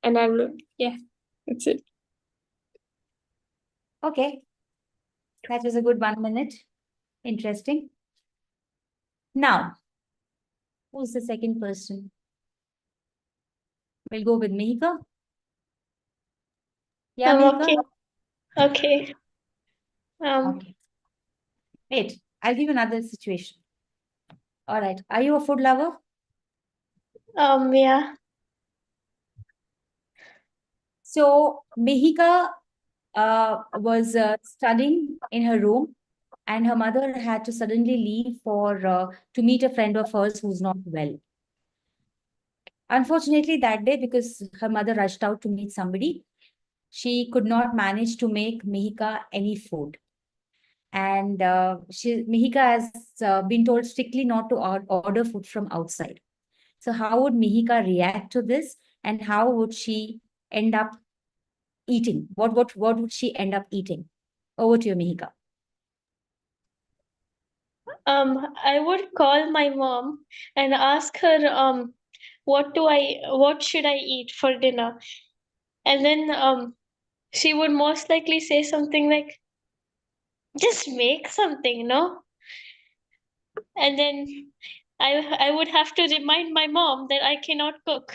And yeah, that's it. Okay. That was a good 1 minute. Interesting. Now, who's the second person? We'll go with Mihika. Yeah, Mihika? Okay. Okay. Okay. Wait, I'll give you another situation. All right. Are you a food lover? Yeah. So Mihika was studying in her room, and her mother had to suddenly leave to meet a friend of hers who's not well. Unfortunately, that day, because her mother rushed out to meet somebody, she could not manage to make Mihika any food. And Mihika has been told strictly not to order food from outside. So how would Mihika react to this, and how would she end up eating? What would she end up eating? Over to you, Mihika. I would call my mom and ask her what should I eat for dinner? And then she would most likely say something like, just make something, no? And then I would have to remind my mom that I cannot cook.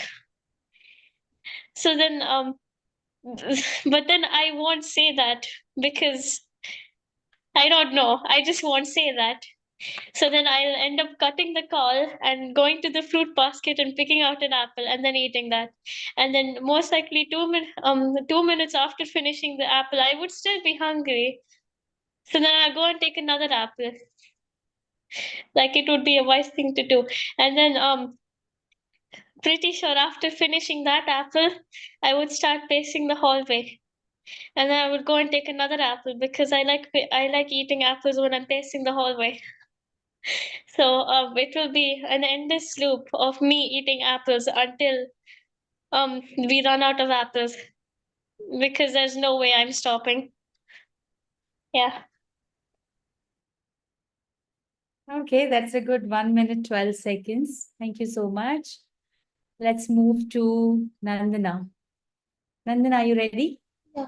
So then but then I won't say that because I don't know. I just won't say that. So then I'll end up cutting the call and going to the fruit basket and picking out an apple and then eating that. And then most likely 2 minutes after finishing the apple, I would still be hungry. So then I'll go and take another apple. Like it would be a wise thing to do. And then pretty sure after finishing that apple, I would start pacing the hallway. And then I would go and take another apple because I like eating apples when I'm pacing the hallway. So it will be an endless loop of me eating apples until we run out of apples because there's no way I'm stopping. Yeah. Okay, that's a good 1 minute, 12 seconds. Thank you so much. Let's move to Nandana. Nandana, are you ready? Yeah.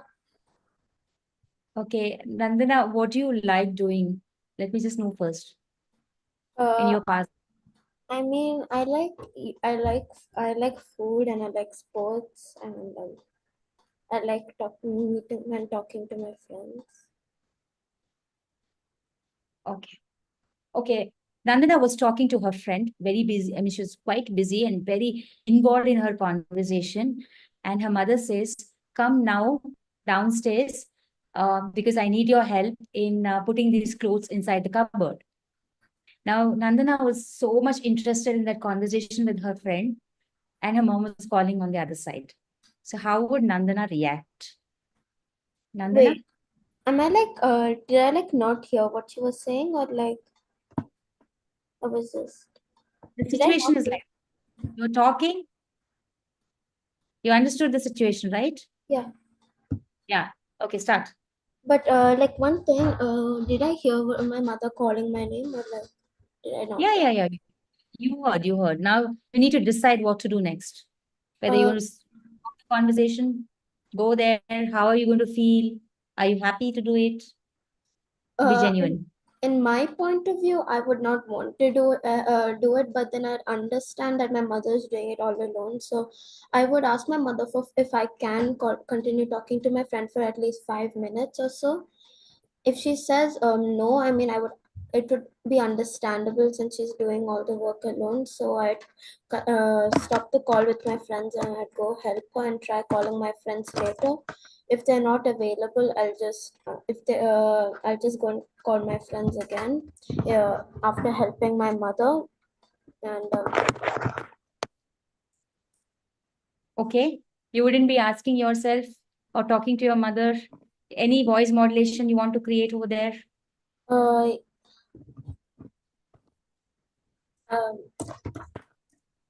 Okay, Nandana, what do you like doing? Let me just know first in your past. I mean, I like food and I like sports and I like talking to my friends. Okay. Okay. Nandana was talking to her friend, very busy. I mean, she was quite busy and very involved in her conversation. And her mother says, "Come now downstairs because I need your help in putting these clothes inside the cupboard." Now, Nandana was so much interested in that conversation with her friend, and her mom was calling on the other side. So, how would Nandana react? Nandana? Wait, am I did I not hear what she was saying, or I was just, The did I situation not is like you're talking, you understood the situation, right? Yeah. Yeah. Okay, start. But one thing, did I hear my mother calling my name, or did I not? Yeah. You heard. Now you need to decide what to do next. Whether you Uh, want to stop the conversation, go there, how are you going to feel? Are you happy to do it? Be in, genuine. in my point of view, I would not want to do it, but then I understand that my mother is doing it all alone. So I would ask my mother for if I can continue talking to my friend for at least 5 minutes or so. If she says no, I mean, it would be understandable since she's doing all the work alone. So I'd stop the call with my friends and I'd go help her and try calling my friends later. If they're not available, I'll just go and call my friends again after helping my mother. And Okay. You wouldn't be asking yourself or talking to your mother any voice modulation you want to create over there. uh, um,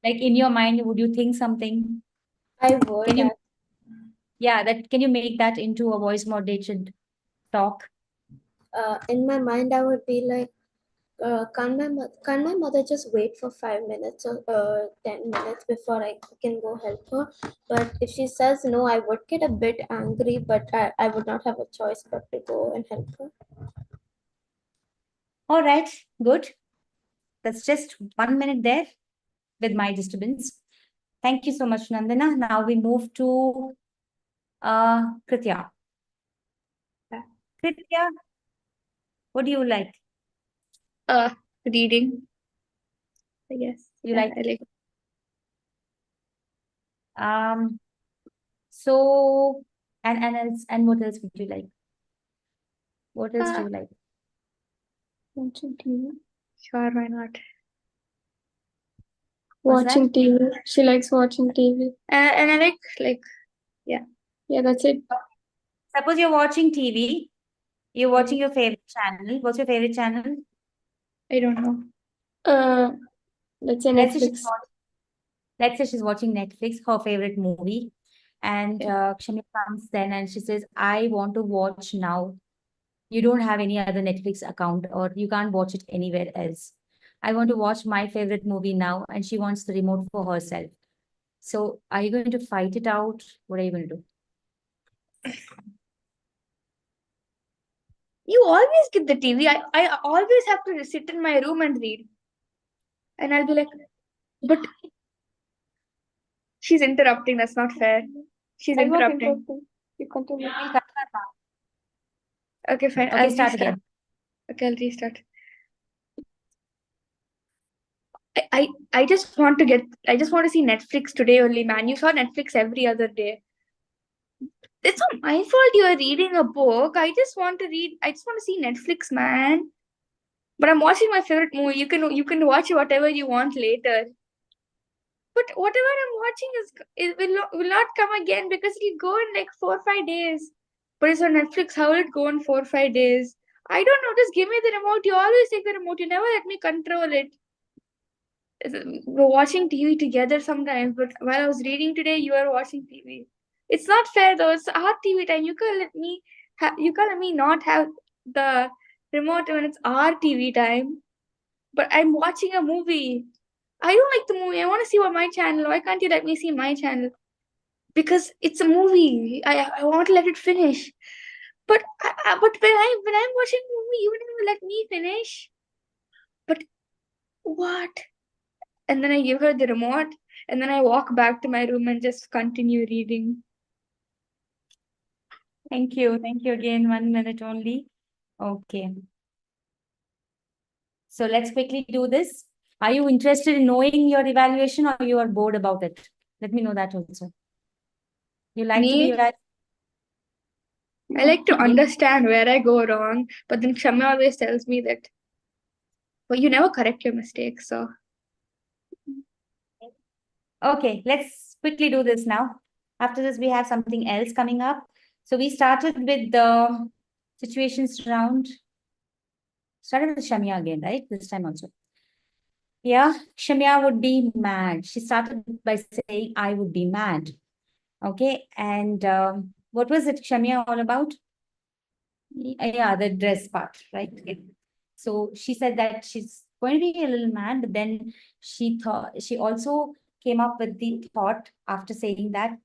Like in your mind, would you think something? I would. Can you, yeah, can you make that into a voice modulated talk? In my mind, I would be like, can my mother just wait for 5 minutes or 10 minutes before I can go help her? But if she says no, I would get a bit angry, but I would not have a choice but to go and help her. All right, good. That's just 1 minute there with my disturbance. Thank you so much, Nandana. Now we move to Kritya. Kritya, what do you like? Reading. I guess. You Yeah, like I like. so and what else would you like? What else do you like? Watching TV. Sure, why not? What's that? Watching TV. She likes watching TV. And I like Yeah, that's it. Suppose you're watching TV, you're watching your favorite channel. What's your favorite channel? I don't know. Let's say Let's say Netflix. she's watching Netflix, her favorite movie. And Kshami comes then and she says, I want to watch now. You don't have any other Netflix account or you can't watch it anywhere else. I want to watch my favorite movie now, and she wants the remote for herself. So are you going to fight it out? What are you going to do? You always get the TV. I always have to sit in my room and read. And I'll be like, but she's interrupting. That's not fair. She's I'm not interrupting. interested. You continue. We'll cut her now. Okay, fine. Okay, I'll start restart. again. Okay, I'll restart. I just want to see Netflix today only, man. You saw Netflix every other day. It's not my fault you are reading a book. I just want to see Netflix, man. But I'm watching my favorite movie. You can watch whatever you want later. But whatever I'm watching will not come again because it'll go in like 4 or 5 days. But it's on Netflix. How will it go in 4 or 5 days? I don't know. Just give me the remote. You always take the remote. You never let me control it. We're watching TV together sometimes, but while I was reading today, you were watching TV. It's not fair though. It's our TV time. You can't let me not have the remote when it's our TV time. But I'm watching a movie. I don't like the movie. I want to see my channel. Why can't you let me see my channel? Because it's a movie. I want to let it finish. But when I'm watching a movie, you wouldn't even let me finish. But what? And then I give her the remote, and then I walk back to my room and just continue reading. Thank you. Thank you again. 1 minute only. Okay. So let's quickly do this. Are you interested in knowing your evaluation or you are bored about it? Let me know that also. You like to be Me? evaluated? I like to Okay. understand where I go wrong, but then Kshamya always tells me that, well, you never correct your mistakes, so Okay, let's quickly do this now. After this, we have something else coming up. So we started with the situations round. Started with Shamya again, right? This time also. Yeah, Shamya would be mad. She started by saying, I would be mad. Okay, and what was it, Shamya, all about? Yeah, the dress part, right? Okay. So she said that she's going to be a little mad, but then she also came up with the thought after saying that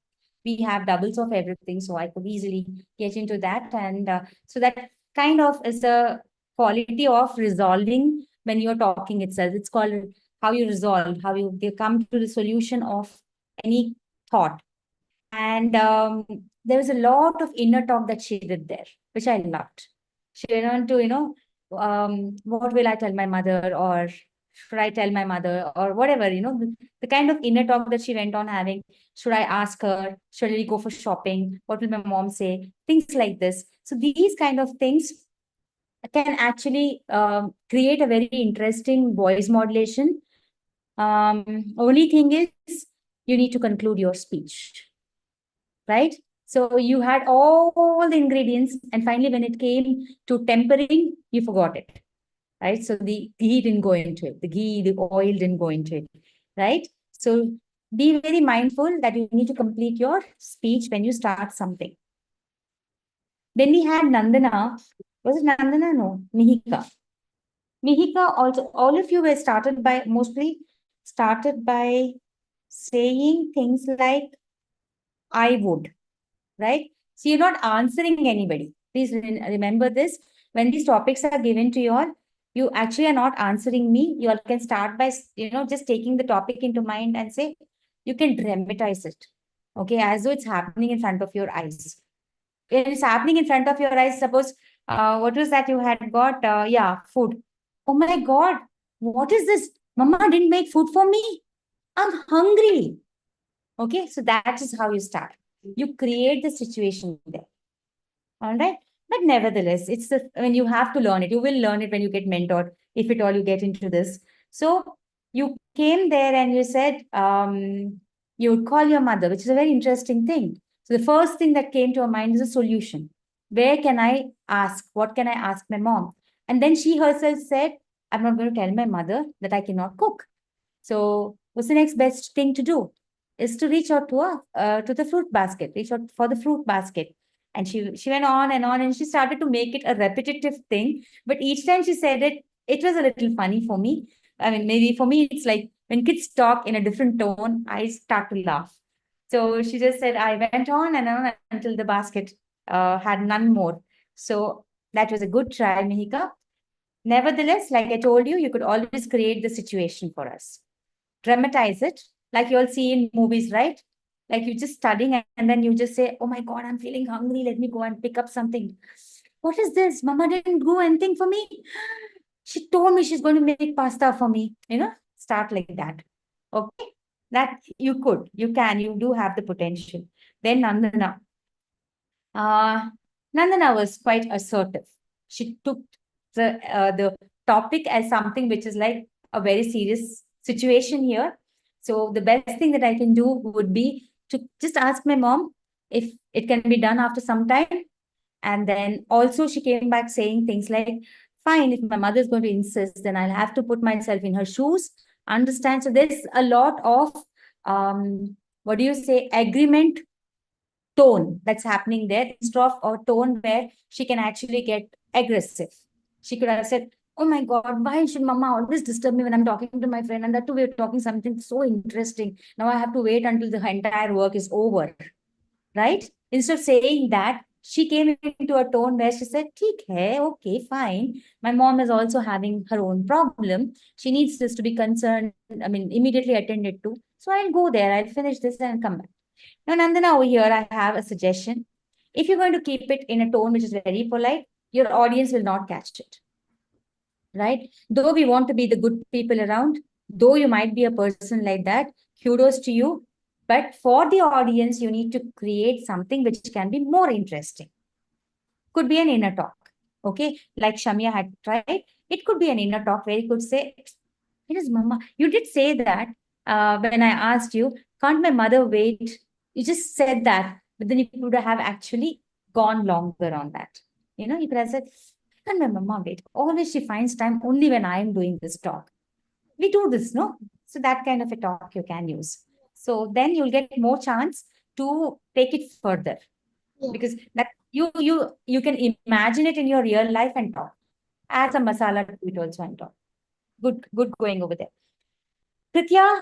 we have doubles of everything, so I could easily get into that. And so that kind of is a quality of resolving when you're talking itself. It's called how you resolve, how you come to the solution of any thought. And there was a lot of inner talk that she did there, which I loved. She went on to, what will I tell my mother, or should I tell my mother, or whatever, the kind of inner talk that she went on having. Should I ask her? Should we go for shopping? What will my mom say? Things like this. So these kind of things can actually create a very interesting voice modulation. Only thing is, you need to conclude your speech, right? So you had all the ingredients, and finally, when it came to tempering, you forgot it, right? So the ghee didn't go into it, the oil didn't go into it, right? So be very mindful that you need to complete your speech when you start something. Then we had Nandana. Was it Nandana? No, Mihika. Mihika also, all of you were mostly started by saying things like, I would, right? So you're not answering anybody. Please remember this. When these topics are given to you all, you actually are not answering me. You all can start by, just taking the topic into mind and say, you can dramatize it, okay, as though it's happening in front of your eyes. When it's happening in front of your eyes, suppose, what was that you had got? Yeah, food. Oh my God, what is this? Mama didn't make food for me. I'm hungry. Okay, so that is how you start. You create the situation there. All right. But nevertheless, when you have to learn it, you will learn it when you get mentored, if at all you get into this. So you came there and you said, you would call your mother, which is a very interesting thing. So the first thing that came to your mind is a solution. Where can I ask? What can I ask my mom? And then she herself said, I'm not going to tell my mother that I cannot cook. So what's the next best thing to do? Is to reach out to the fruit basket, reach out for the fruit basket. And she went on, and she started to make it a repetitive thing. But each time she said it, it was a little funny for me. I mean, maybe for me, it's like when kids talk in a different tone, I start to laugh. So she just said, I went on and on until the basket had none more. So that was a good try, Mihika. Nevertheless, like I told you, you could always create the situation for us. Dramatize it, like you all see in movies, right? Like you're just studying and then you just say, oh my God, I'm feeling hungry. Let me go and pick up something. What is this? Mama didn't do anything for me. She told me she's going to make pasta for me. Start like that. Okay. That you do have the potential. Then Nandana. Nandana was quite assertive. She took the topic as something which is like a very serious situation here. So the best thing that I can do would be to just ask my mom if it can be done after some time. And then also she came back saying things like, fine, if my mother is going to insist, then I'll have to put myself in her shoes, understand. So there's a lot of, what do you say, agreement tone that's happening there, instead of a tone where she can actually get aggressive. She could have said, oh my God, why should mama always disturb me when I'm talking to my friend? And that too, we're talking something so interesting. Now I have to wait until the entire work is over, right? Instead of saying that, she came into a tone where she said, "Theek hai, okay, fine. My mom is also having her own problem. She needs this to be concerned, immediately attended to. So I'll go there, I'll finish this and come back." Now, Nandana, over here, I have a suggestion. If you're going to keep it in a tone which is very polite, your audience will not catch it. right? Though we want to be the good people around, though you might be a person like that, kudos to you. But for the audience, you need to create something which can be more interesting. Could be an inner talk, okay? Like Shamya had tried. It could be an inner talk where you could say, it is Mama. You did say that when I asked you, can't my mother wait? You just said that, but then you could have actually gone longer on that. You could have said, can't my mama wait? Always she finds time only when I am doing this talk. We do this, no? So that kind of a talk you can use. So then you'll get more chance to take it further Yeah. because that you can imagine it in your real life and talk. Add some masala to it also and talk. Good going over there. Kritya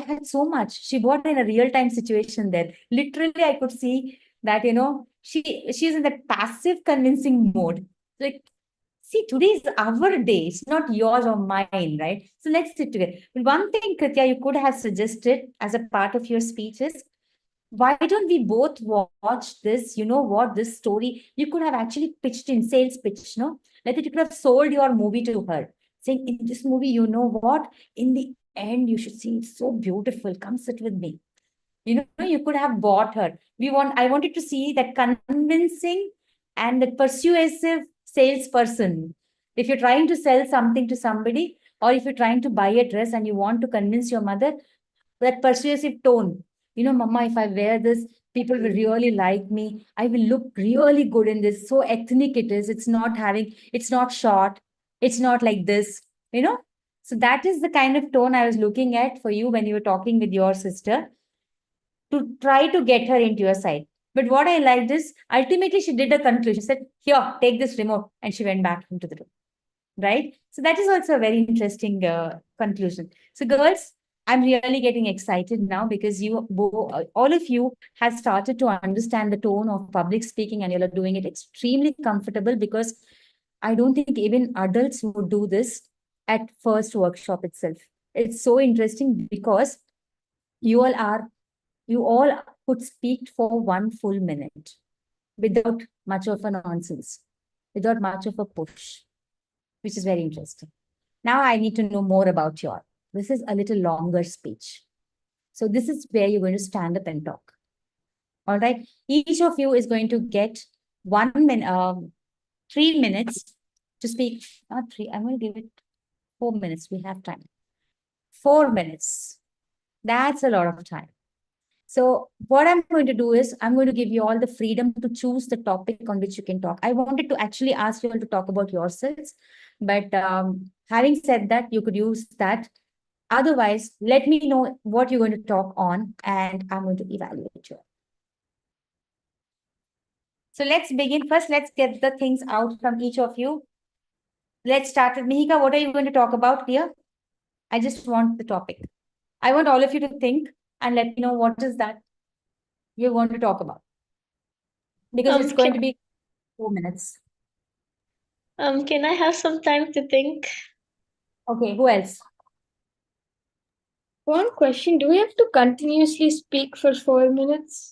had so much. She bought in a real-time situation there. Literally, I could see that, she's in that passive convincing mode. Like, see, today is our day. It's not yours or mine, right? So let's sit together. But one thing, Kritya, you could have suggested as a part of your speech is, why don't we both watch this? You know what? This story, you could have actually pitched in sales pitch, no? Like that you could have sold your movie to her, saying, in this movie, you know what? In the end, you should see it's so beautiful. Come sit with me. You could have bought her. I wanted to see that convincing and that persuasive salesperson. If you're trying to sell something to somebody, or if you're trying to buy a dress and you want to convince your mother, that persuasive tone. Mama, if I wear this, people will really like me. I will look really good in this. So ethnic it is. It's not short. It's not like this, you know. So that is the kind of tone I was looking at for you when you were talking with your sister to try to get her into your side. But what I liked is ultimately she did a conclusion, said, here, take this remote. And she went back into the room. Right? So that is also a very interesting conclusion. So girls, I'm really getting excited now because all of you have started to understand the tone of public speaking and you're doing it extremely comfortable because I don't think even adults would do this at first workshop itself. It's so interesting because you all could speak for 1 full minute without much of a nonsense, without much of a push, which is very interesting. Now I need to know more about you all. This is a little longer speech. So this is where you're going to stand up and talk. All right. Each of you is going to get 1 minute, 3 minutes to speak. Not 3, I'm going to give it 4 minutes. We have time. 4 minutes. That's a lot of time. So what I'm going to do is I'm going to give you all the freedom to choose the topic on which you can talk. I wanted to actually ask you all to talk about yourselves, but having said that, you could use that. Otherwise, let me know what you're going to talk on and I'm going to evaluate you. So let's begin. First, let's get the things out from each of you. Let's start with Mihika. What are you going to talk about here? I just want the topic. I want all of you to think and let me know what is that you're going to talk about. Because it's going to be 4 minutes. Can I have some time to think? Okay, who else? One question, do we have to continuously speak for 4 minutes?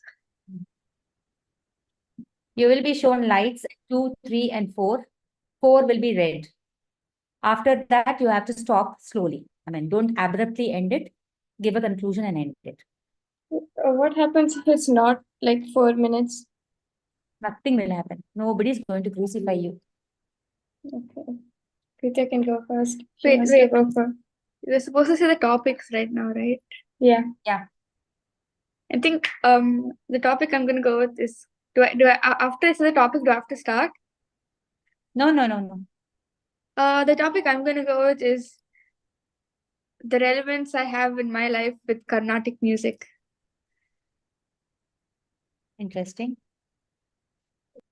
You will be shown lights 2, 3, and 4. 4 will be red. After that, you have to stop slowly. Don't abruptly end it. Give a conclusion and end it. What happens if it's not like 4 minutes? Nothing will happen. Nobody is going to crucify you. Okay. Kritya can go first. She Wait, wants to wait. go first. We're supposed to say the topics right now, right? Yeah. I think the topic I'm gonna go with is after I say the topic, do I have to start? No. The topic I'm gonna go with is the relevance I have in my life with Carnatic music. Interesting.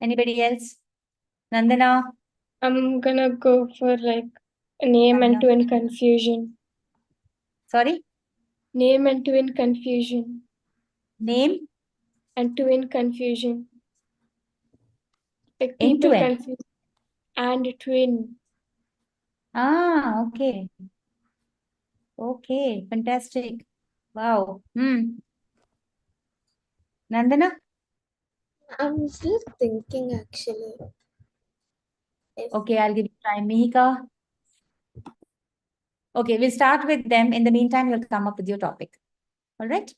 Anybody else? Nandana? I'm gonna go for like name and twin confusion. Sorry? Name and twin confusion. Name? And twin confusion. Like End people to end. confuse and twin. Ah, okay. Okay, fantastic. Wow. Nandana? I'm still thinking actually. Okay, I'll give you time. Mihika? Okay, we'll start with them. In the meantime, you'll come up with your topic. All right?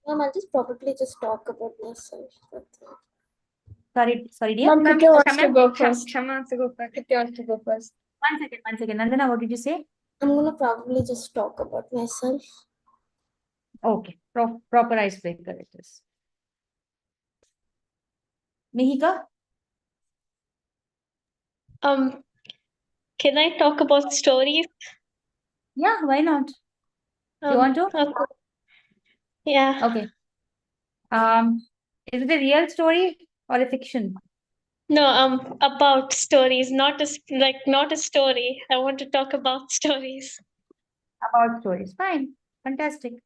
Ma'am, I'll probably just talk about myself. That's all. Sorry, dear. Ma'am, Kritya wants to go Kshama first. Kshama wants to go first. Kritya wants to go first. One second. Nandana, what did you say? I'm gonna probably just talk about myself. Okay, proper icebreaker it is. Mihika? Can I talk about stories? Yeah, why not? You want to? Okay. Yeah. Okay. Is it a real story or a fiction? No, about stories, not a story. I want to talk about stories. About stories. Fine. Fantastic.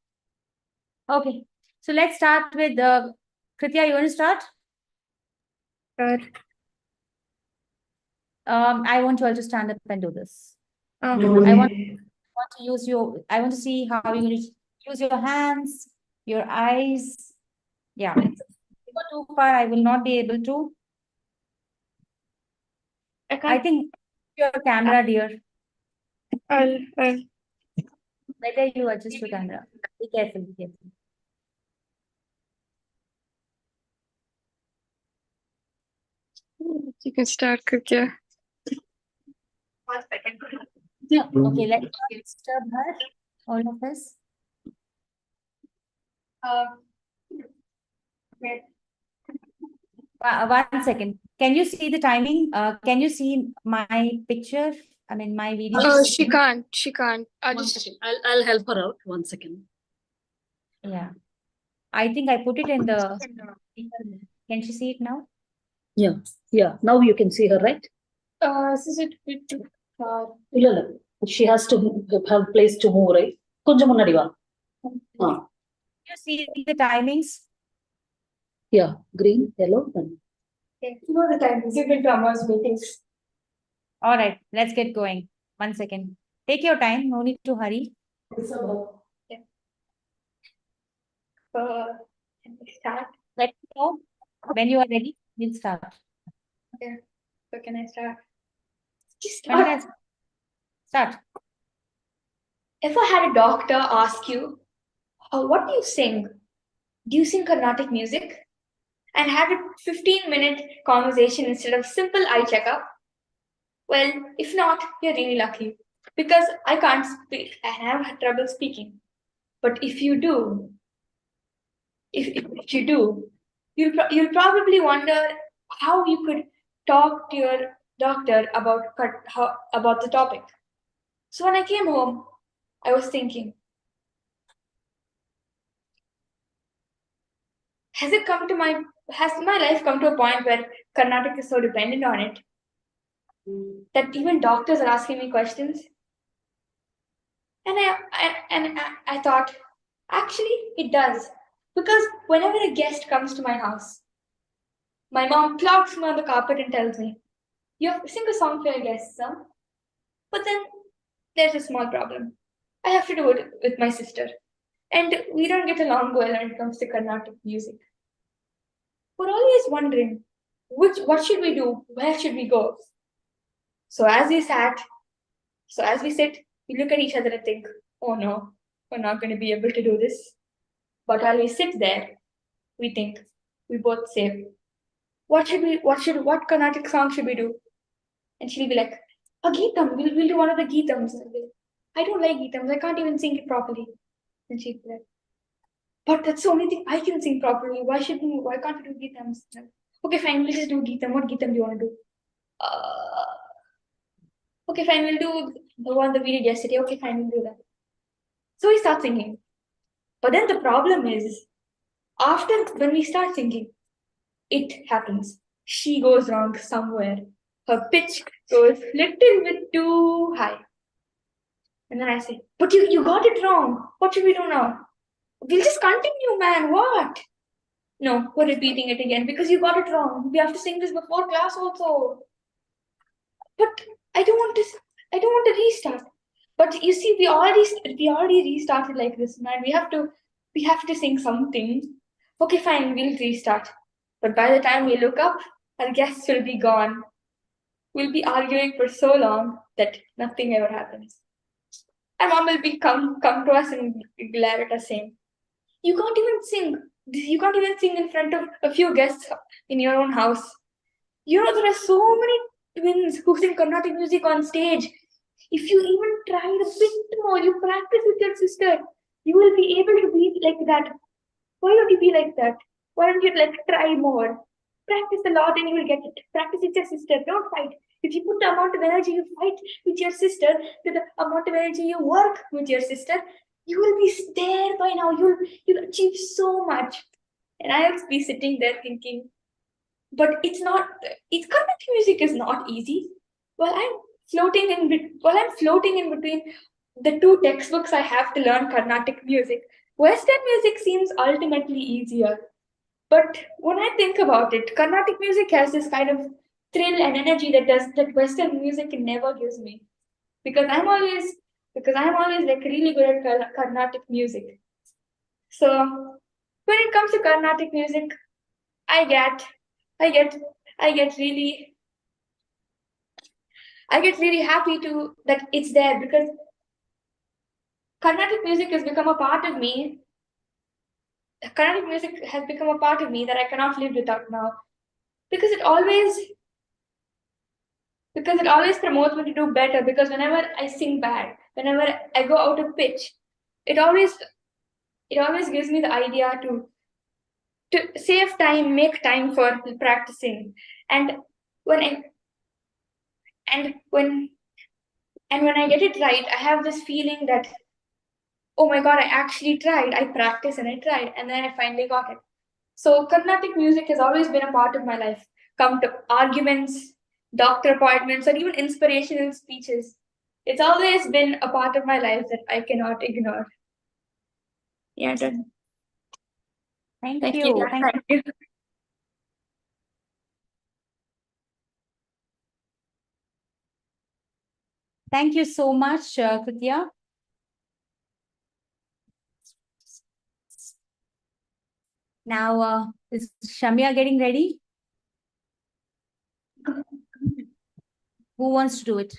Okay. So let's start with Kritya, you want to start? Sure. I want you all to stand up and do this. Oh, I want to use I want to see how you're going to use your hands, your eyes. Yeah. If you go too far, I will not be able to. I think your camera, dear. I'll Better you adjust your camera. Be careful, be careful. You can start, Kritya. Yeah. Okay, let's not disturb her, all of us. One second. Can you see the timing? Can you see my picture? I mean, my video. She can't. She can't. One second. I'll help her out. 1 second. Yeah. I think I put it in the. Can she see it now? Yeah. Yeah. Now you can see her, right? Is it bit too far? இல்ல. She has to have place to move, right? கொஞ்சம் முன்னாடி வா. You see the timings? Yeah. Green, yellow, and You know the time. You've been to Amma's meetings. All right, let's get going. 1 second. Take your time. No need to hurry. Can we start? Let me know when you are ready. We'll start. So can I start? Fantastic. Start. If I had a doctor ask you, what do you sing? Do you sing Carnatic music? And have a 15-minute conversation instead of simple eye checkup? Well, if not, you're really lucky. Because I can't speak and I have trouble speaking. But if you do, you'll probably wonder how you could talk to your doctor about the topic. So when I came home, I was thinking, has my life come to a point where Carnatic is so dependent on it that even doctors are asking me questions? And I thought, actually, it does. Because whenever a guest comes to my house, my mom clogs me on the carpet and tells me, you have to sing a song for your guests, huh? But then there's a small problem. I have to do it with my sister. And we don't get along well when it comes to Carnatic music. We're always wondering, what should we do? Where should we go? So as we sit, we look at each other and think, oh no, we're not going to be able to do this. But while we sit there, we think, we both say, what Carnatic song should we do? And she'll be like, a Geetam, we'll do one of the Geetams. I don't like Geetams, I can't even sing it properly. And she'll be like, but that's the only thing I can sing properly. Why can't we do Geetams? Okay, fine, we'll just do Geetam. What Geetam do you want to do? Okay, fine, we'll do the one that we did yesterday. Okay, fine, we'll do that. So we start singing. But then the problem is, when we start singing, it happens. She goes wrong somewhere. Her pitch goes little bit too high. And then I say, but you got it wrong. What should we do now? We'll just continue, man. What? No, we're repeating it again because you got it wrong. We have to sing this before class also. But I don't want to restart. But you see, we already restarted like this, man. We have to sing something. Okay, fine, we'll restart. But by the time we look up, our guests will be gone. We'll be arguing for so long that nothing ever happens. and mom will be come to us and glare at us saying, "You can't even sing. You can't even sing in front of a few guests in your own house. You know, there are so many twins who sing Carnatic music on stage. If you even tried a bit more, you practice with your sister, you will be able to be like that. Why don't you be like that? Why don't you like try more? Practice a lot and you will get it. Practice with your sister. Don't fight. If you put the amount of energy you fight with your sister to the amount of energy you work with your sister, you will be there by now. You'll achieve so much." And I will be sitting there thinking, but it's not. It's Carnatic music is not easy. While I'm while I'm floating in between the two textbooks I have to learn Carnatic music, Western music seems ultimately easier. But when I think about it, Carnatic music has this kind of thrill and energy that Western music never gives me. Because I'm always like really good at Carnatic music. So when it comes to Carnatic music, I get I get I get really happy to that it's there, because Carnatic music has become a part of me. Carnatic music has become a part of me that I cannot live without now. Because it always promotes me to do better. Because whenever I sing bad, whenever I go out of pitch, it always gives me the idea to save time, make time for practicing. And when I and when I get it right, I have this feeling that, oh my god, I actually tried. I practiced and I tried, and then I finally got it. So Carnatic music has always been a part of my life. Come to arguments, doctor appointments, or even inspirational speeches. It's always been a part of my life that I cannot ignore. Yeah, done. Thank Thank you. you. Thank you. Thank you so much, Kritya. Now, is Shamya getting ready? Who wants to do it?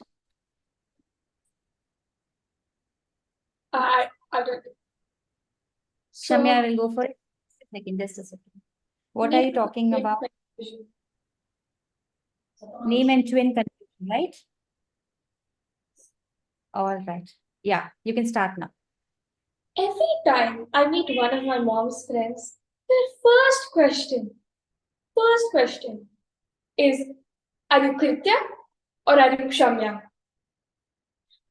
I don't. Shamya will go for it. Just a second. What are you talking about? Name and twin confusion, right? All right. Yeah, you can start now. Every time I meet one of my mom's friends, their first question is, "Are you Kritya or are you Kshamya?"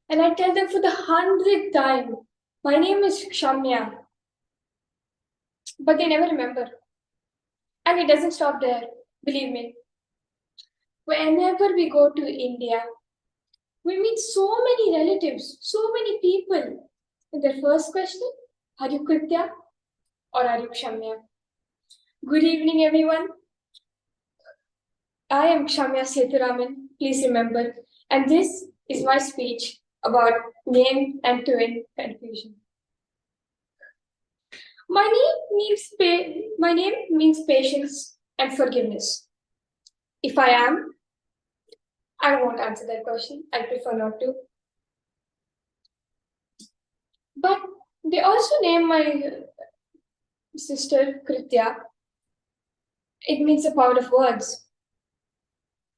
And I tell them for the 100th time, my name is Kshamya. But they never remember. And it doesn't stop there, believe me. Whenever we go to India, we meet so many relatives, so many people. And their first question, "Are you Kritya or are you Kshamya?" Good evening, everyone. I am Kshamya Seturaman, please remember. And this is my speech about name and twin confusion. My name means patience and forgiveness. If I am, I won't answer that question. I prefer not to. But they also name my sister Kritya. It means the power of words.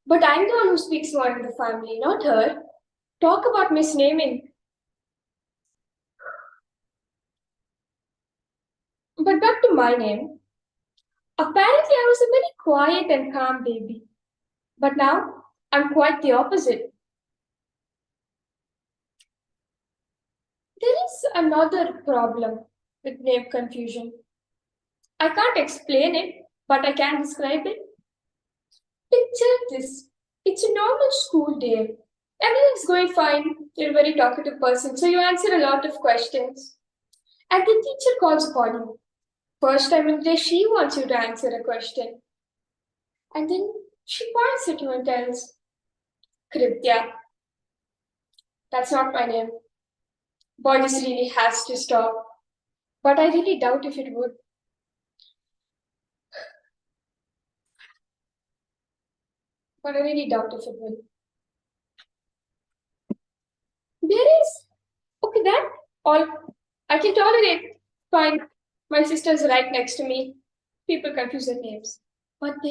But I'm the one who speaks more in the family, not her. Talk about misnaming. But back to my name. Apparently, I was a very quiet and calm baby. But now, I'm quite the opposite. There is another problem with name confusion. I can't explain it, but I can describe it. Picture this. It's a normal school day. Everything's going fine. You're a very talkative person, so you answer a lot of questions. And the teacher calls upon you. First time in the day, she wants you to answer a question. And then she points at you and tells, "Kritya." That's not my name. Boy, this really has to stop. But I really doubt if it would. But I really doubt if it will. There is Okay, that all I can tolerate. Fine. My sister's right next to me. People confuse their names. But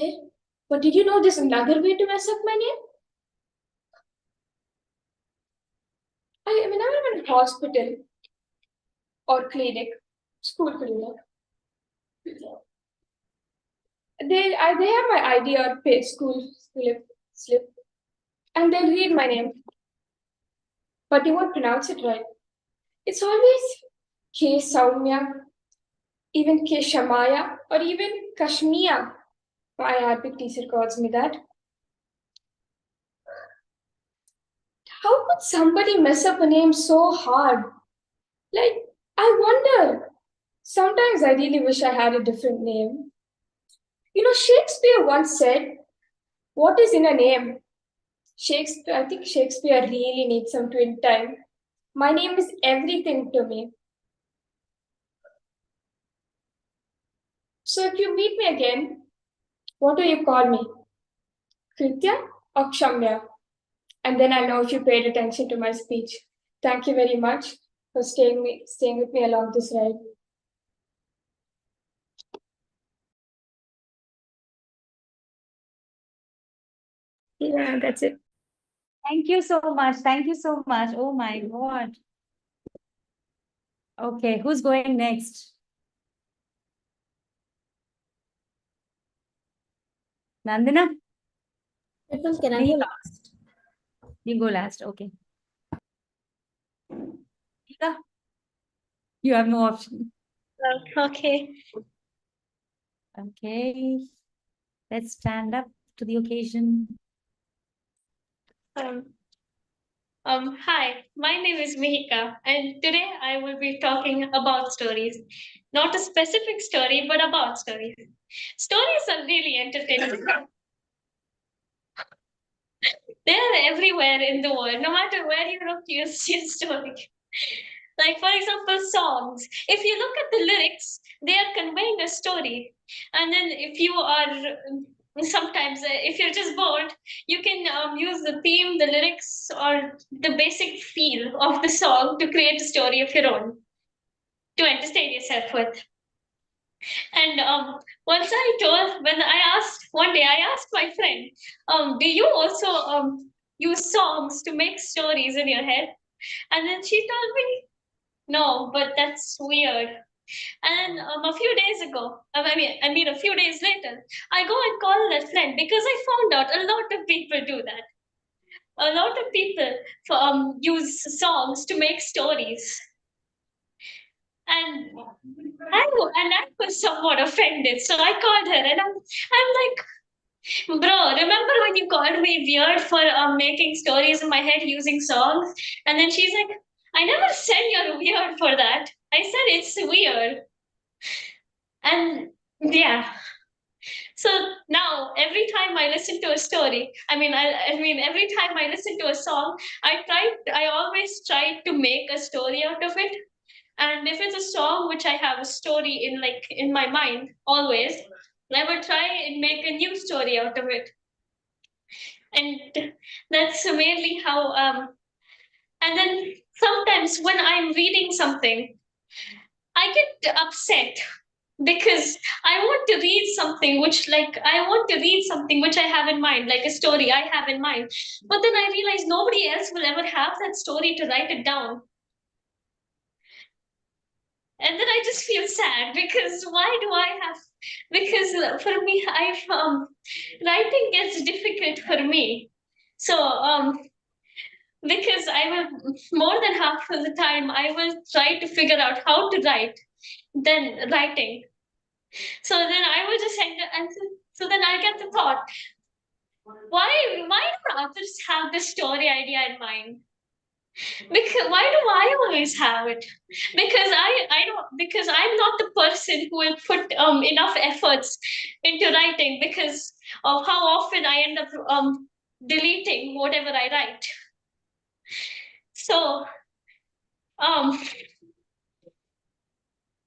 did you know there's another way to mess up my name? Whenever I'm in hospital or clinic, school clinic, they have my ID or school slip, and they'll read my name, but they won't pronounce it right. It's always K Saumya, even K Shamaya, or even Kashmia. My Arabic teacher calls me that. How could somebody mess up a name so hard? Like, I wonder. Sometimes I really wish I had a different name. Shakespeare once said, "What is in a name?" I think Shakespeare really needs some twin time. My name is everything to me. So if you meet me again, what do you call me? Kritya or Kshamya? And then I'll know if you paid attention to my speech. Thank you very much for staying with me along this ride. Yeah, that's it. Thank you so much. Thank you so much. Oh my God. Okay, who's going next? Nandina? Ripple, can I go last? You go last. Okay. Ika? You have no option. Okay. Okay. Let's stand up to the occasion. Hi, my name is Mihika, and today I will be talking about stories. Not a specific story, but about stories. Stories are really entertaining. They are everywhere in the world, no matter where you look, you see a story. Like, for example, songs. If you look at the lyrics, they are conveying a story. And then if you are sometimes, if you're just bored, you can use the theme, the lyrics, or the basic feel of the song to create a story of your own to entertain yourself with. And one day I asked my friend, do you also use songs to make stories in your head? And then she told me, no, but that's weird. And a few days ago, a few days later, I go and call that friend because I found out a lot of people do that. A lot of people use songs to make stories. And I was somewhat offended. So I called her and I'm like, bro, remember when you called me weird for making stories in my head using songs? And then she's like, I never said you're weird for that. I said it's weird. And yeah. So now every time I listen to a story, every time I listen to a song, I always try to make a story out of it. And if it's a song which I have a story in my mind, always, I will try and make a new story out of it. And that's mainly how and then sometimes when I'm reading something, I get upset because I want to read something which I have in mind, like a story I have in mind. But then I realize nobody else will ever have that story to write it down. And then I just feel sad because for me, writing gets difficult for me. So because I will more than half of the time I will try to figure out how to write than writing. So then I will just so then I get the thought, why don't others have this story idea in mind? Because why do I always have it? Because I'm not the person who will put enough efforts into writing because of how often I end up deleting whatever I write. So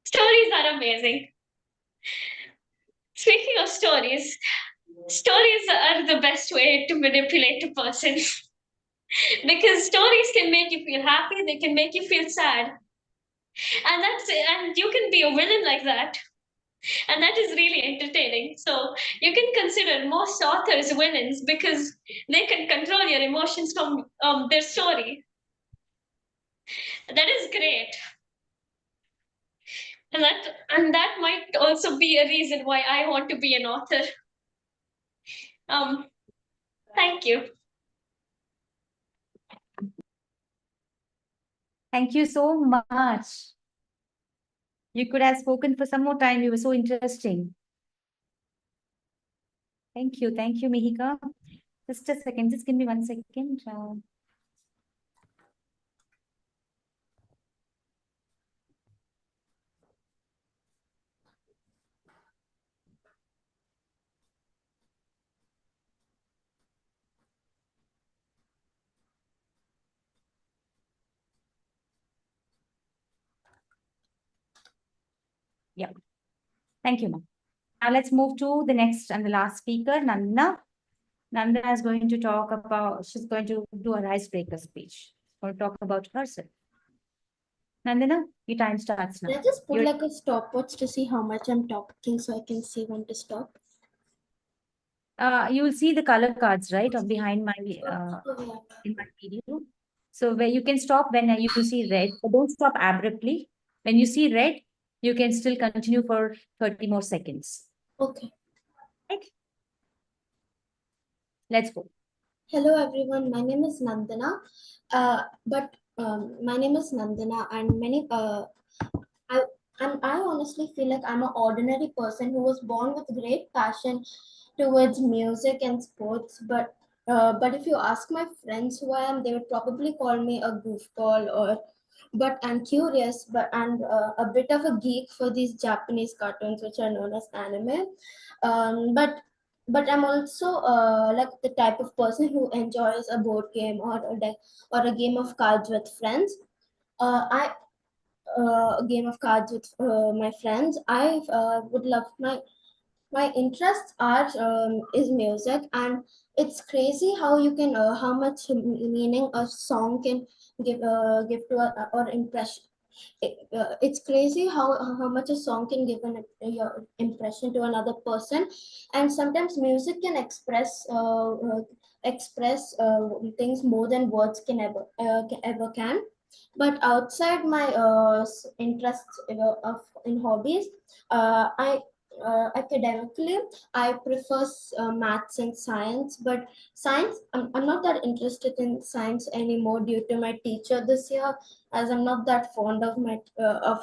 stories are amazing. Speaking of stories are the best way to manipulate a person. Because stories can make you feel happy, they can make you feel sad. And you can be a villain like that. And that is really entertaining. So you can consider most authors villains because they can control your emotions from their story. That is great. And that might also be a reason why I want to be an author. Thank you. Thank you so much. You could have spoken for some more time. You were so interesting. Thank you. Thank you, Mihika. Just a second. Just give me 1 second. Yeah. Thank you, ma'am. Now let's move to the next and the last speaker, Nandana. Nandana is going to talk about, she's going to do a icebreaker speech or talk about herself. Nandana, your time starts now. Can I just put You're- like a stopwatch to see how much I'm talking so I can see when to stop? You will see the color cards, right, or behind my Oh, yeah. in my video. So where you can stop when you see red, but don't stop abruptly. When you see red, you can still continue for 30 more seconds. Okay. Right? Let's go. Hello everyone, my name is Nandana. My name is Nandana, and I honestly feel like I'm an ordinary person who was born with great passion towards music and sports. But if you ask my friends who I am, they would probably call me a goofball or. But I'm curious, a bit of a geek for these Japanese cartoons, which are known as anime. Um, but but I'm also like the type of person who enjoys a board game or a game of cards with friends. I A game of cards with my friends. I would love my interests are is music, and it's crazy how you can how much meaning a song can give to or impression. It's crazy how much a song can give your impression to another person, and sometimes music can express things more than words can. But outside my interests in hobbies, I academically I prefer maths and science. But science, I'm not that interested in science anymore due to my teacher this year, as I'm not that fond of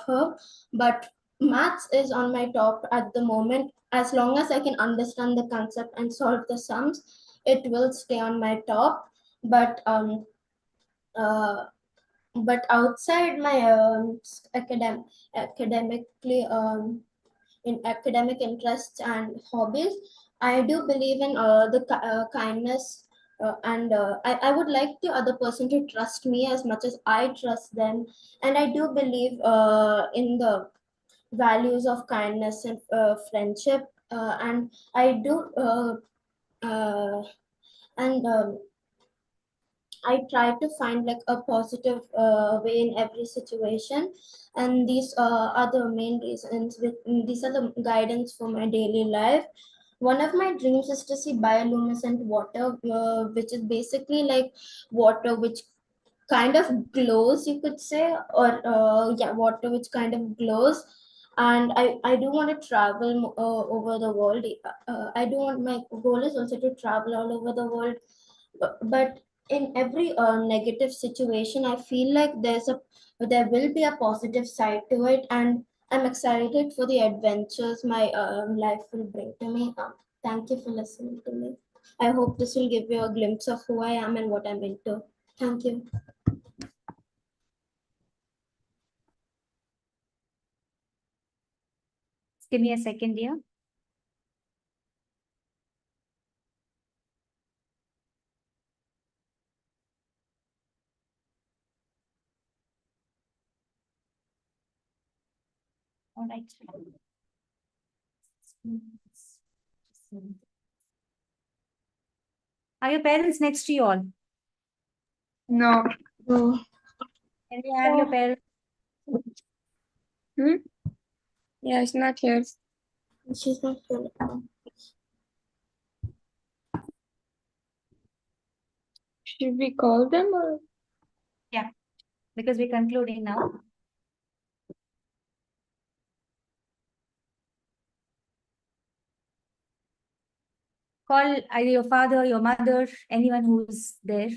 her. But maths is on my top at the moment. As long as I can understand the concept and solve the sums, it will stay on my top. But uh, but outside my academically in academic interests and hobbies, I do believe in kindness, I would like the other person to trust me as much as I trust them. And I do believe in the values of kindness and friendship, and I do and I try to find like a positive way in every situation, and these are the main reasons. These are the guidance for my daily life. One of my dreams is to see bioluminescent water, which is basically like water which kind of glows, you could say, or yeah, water which kind of glows. And I do want to travel over the world. I do want, my goal is also to travel all over the world. But in every negative situation, I feel like there will be a positive side to it, and I'm excited for the adventures my life will bring to me. Thank you for listening to me. I hope this will give you a glimpse of who I am and what I'm into. Thank you. Just give me a second here. All right. Are your parents next to you all? No. Oh. Can we have your parents? Yeah, it's not here. She's not here. Should we call them or? Because we're concluding now. Call either your father, your mother, anyone who's there.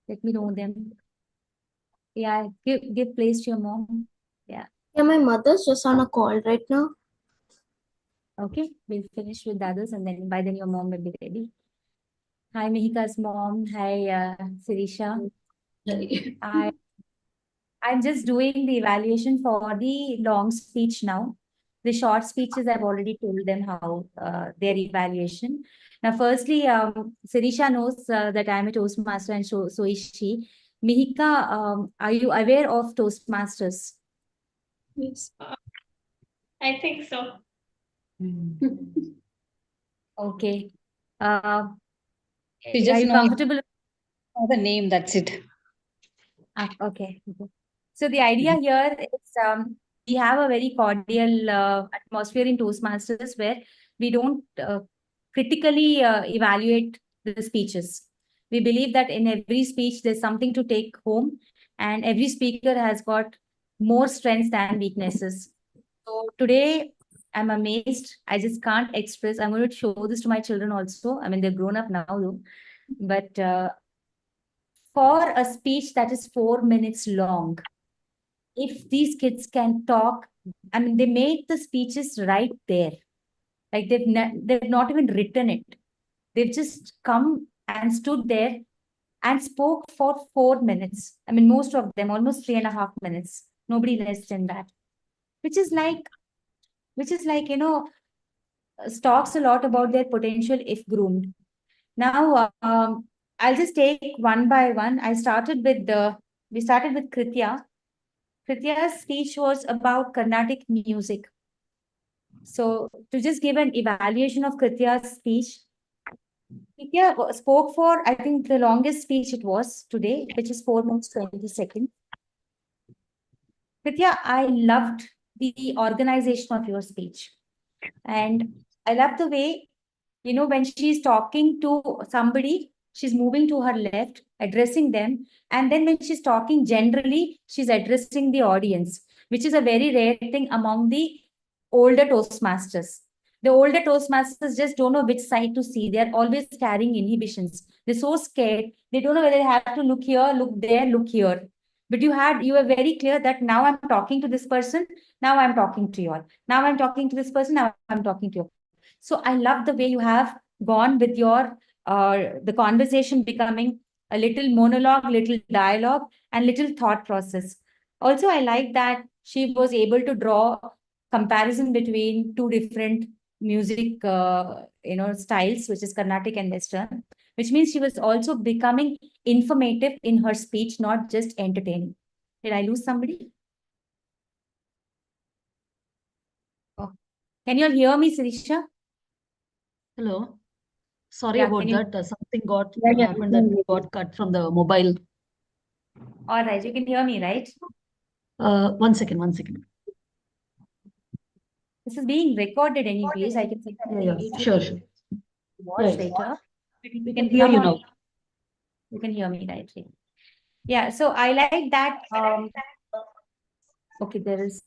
Let me know them. Yeah, give place to your mom. Yeah, my mother's just on a call right now. Okay, we'll finish with the others and then by then your mom will be ready. Hi, Mihika's mom. Hi, Sirisha. I'm just doing the evaluation for the long speech now. The short speeches, I've already told them how their evaluation. Now, firstly, Sirisha knows that I'm a Toastmaster and so is she. Mihika, are you aware of Toastmasters? Yes. I think so. Okay. She Are just you know comfortable? the name, that's it. Okay. So the idea here is we have a very cordial atmosphere in Toastmasters where we don't critically evaluate the speeches. We believe that in every speech there's something to take home, and every speaker has got more strengths than weaknesses. So today I'm amazed. I just can't express. I'm going to show this to my children also. I mean, they're grown up now though, but for a speech that is 4 minutes long, if these kids can talk, I mean, they made the speeches right there. Like they've not even written it. They've just come and stood there and spoke for 4 minutes. I mean, most of them, almost 3.5 minutes. Nobody less than that. Which is like, talks a lot about their potential if groomed. Now, I'll just take one by one. We started with Kritya. Kritya's speech was about Carnatic music. So to just give an evaluation of Kritya's speech, Kritya spoke for, I think, the longest speech it was today, which is 4 minutes, 20 seconds. Kritya, I loved the organization of your speech. And I love the way, when she's talking to somebody, she's moving to her left, addressing them. And then when she's talking generally, she's addressing the audience, which is a very rare thing among the older Toastmasters. The older Toastmasters just don't know which side to see. They're always carrying inhibitions. They're so scared. They don't know whether they have to look here, look there, look here. But you were very clear that now I'm talking to this person, now I'm talking to you all. Now I'm talking to this person, now I'm talking to you. So I love the way you have gone with your the conversation becoming a little monologue, little dialogue, and little thought process. Also, I like that she was able to draw comparison between two different music styles, which is Carnatic and Western, which means she was also becoming informative in her speech, not just entertaining. Did I lose somebody? Oh. Can you all hear me, Sirisha? Hello. Sorry Yeah, about can you? that. Something got Yeah. happened that we got cut from the mobile. All right, you can hear me, right? 1 second, 1 second. This is being recorded anyways. I can see that Yeah, sure. watch Yeah. later. We can hear you now. You can hear me, right? Yeah, so I like that. Okay, there is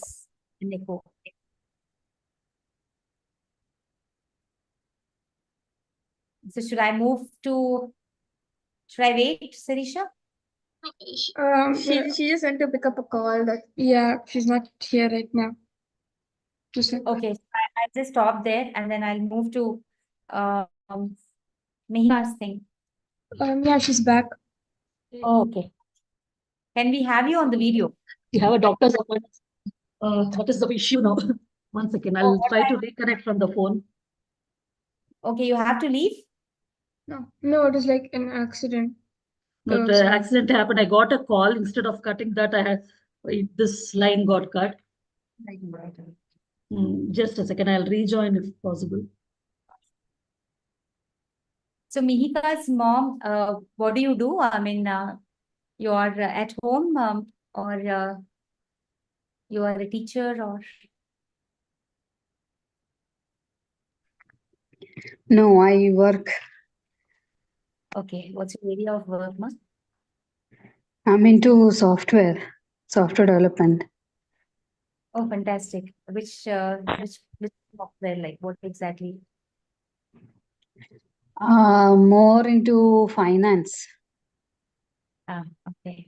an echo. So should I wait, Sirisha? She just went to pick up a call that, yeah, she's not here right now. Just like, Okay, so I'll just stop there and then I'll move to Mihika's thing. yeah, she's back. Oh, okay. Can we have you on the video? We have a doctor's appointment. What is the issue now? 1 second. I'll try to reconnect from the phone. Okay, you have to leave? No, it was like an accident. No, the accident happened. I got a call. Instead of cutting that, this line got cut. Just a second. I'll rejoin if possible. So Mihika's mom, what do you do? I mean, you are at home, or you are a teacher, or No, I work. okay, what's your area of work, ma? I'm into software development. Oh, fantastic. Which software, like what exactly? More into finance. Ah, okay.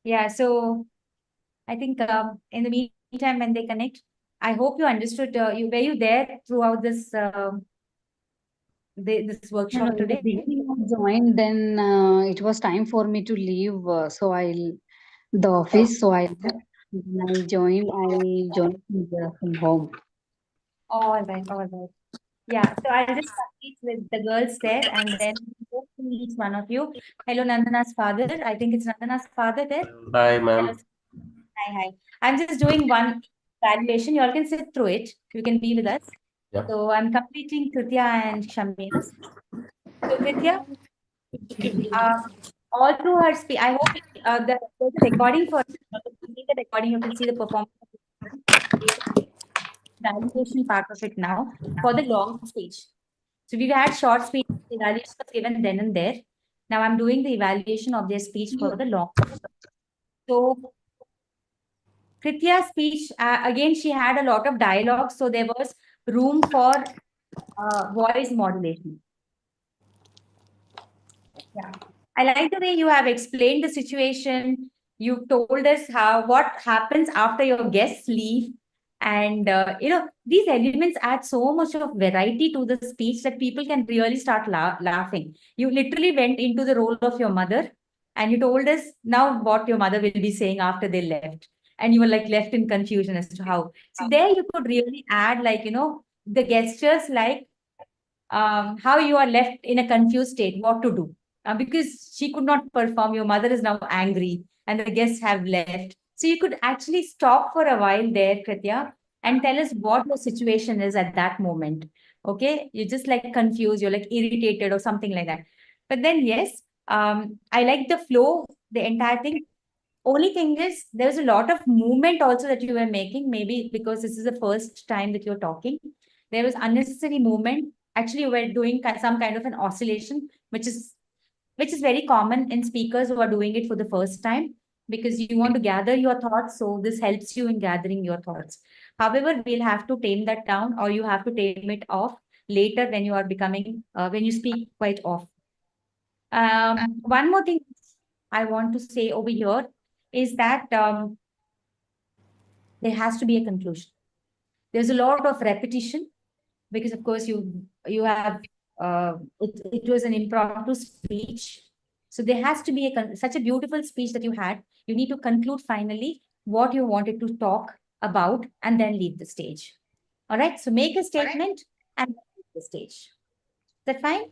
Yeah, so I think in the meantime, when they connect, I hope you understood. Were you there throughout this this No, workshop in the today? beginning I joined, then it was time for me to leave. So the office. So I left. When I joined from home. All right. Yeah, so I'll just complete with the girls there, and then hope to meet one of you. Hello, Nandana's father. I think it's Nandana's father there. Hi, Hello. ma'am. Hi. I'm just doing one evaluation. You all can sit through it. You can be with us. Yeah. So I'm completing Kritya and Shamya's. So Kritya, all through her speech, I hope there's a recording for you. You can see the recording. You can see the performance. Evaluation part of it now for the long speech. So we've had short speech, evaluation was given then and there. Now I'm doing the evaluation of their speech for the long. So Kritya's speech, again, she had a lot of dialogue, so there was room for voice modulation. Yeah. I like the way you have explained the situation. You told us what happens after your guests leave. And, these elements add so much of variety to the speech that people can really start laughing. You literally went into the role of your mother and you told us now what your mother will be saying after they left. And you were like left in confusion as to how. So there you could really add the gestures like how you are left in a confused state, what to do. Because she could not perform, your mother is now angry, and the guests have left. So you could actually stop for a while there, Kritya, and tell us what the situation is at that moment. Okay, you're just like confused, you're like irritated or something like that. But then, yes, I like the flow, the entire thing. Only thing is, there's a lot of movement also that you were making, maybe because this is the first time that you're talking. There was unnecessary movement. Actually, you were doing some kind of an oscillation, which is very common in speakers who are doing it for the first time, because you want to gather your thoughts. So this helps you in gathering your thoughts. However, we'll have to tame that down, or you have to tame it off later when you are when you speak quite off. One more thing I want to say over here is that there has to be a conclusion. There's a lot of repetition because, of course, you have it was an impromptu speech. So there has to be such a beautiful speech that you had. You need to conclude finally what you wanted to talk about and then leave the stage. All right. So make a statement and leave the stage. Is that fine?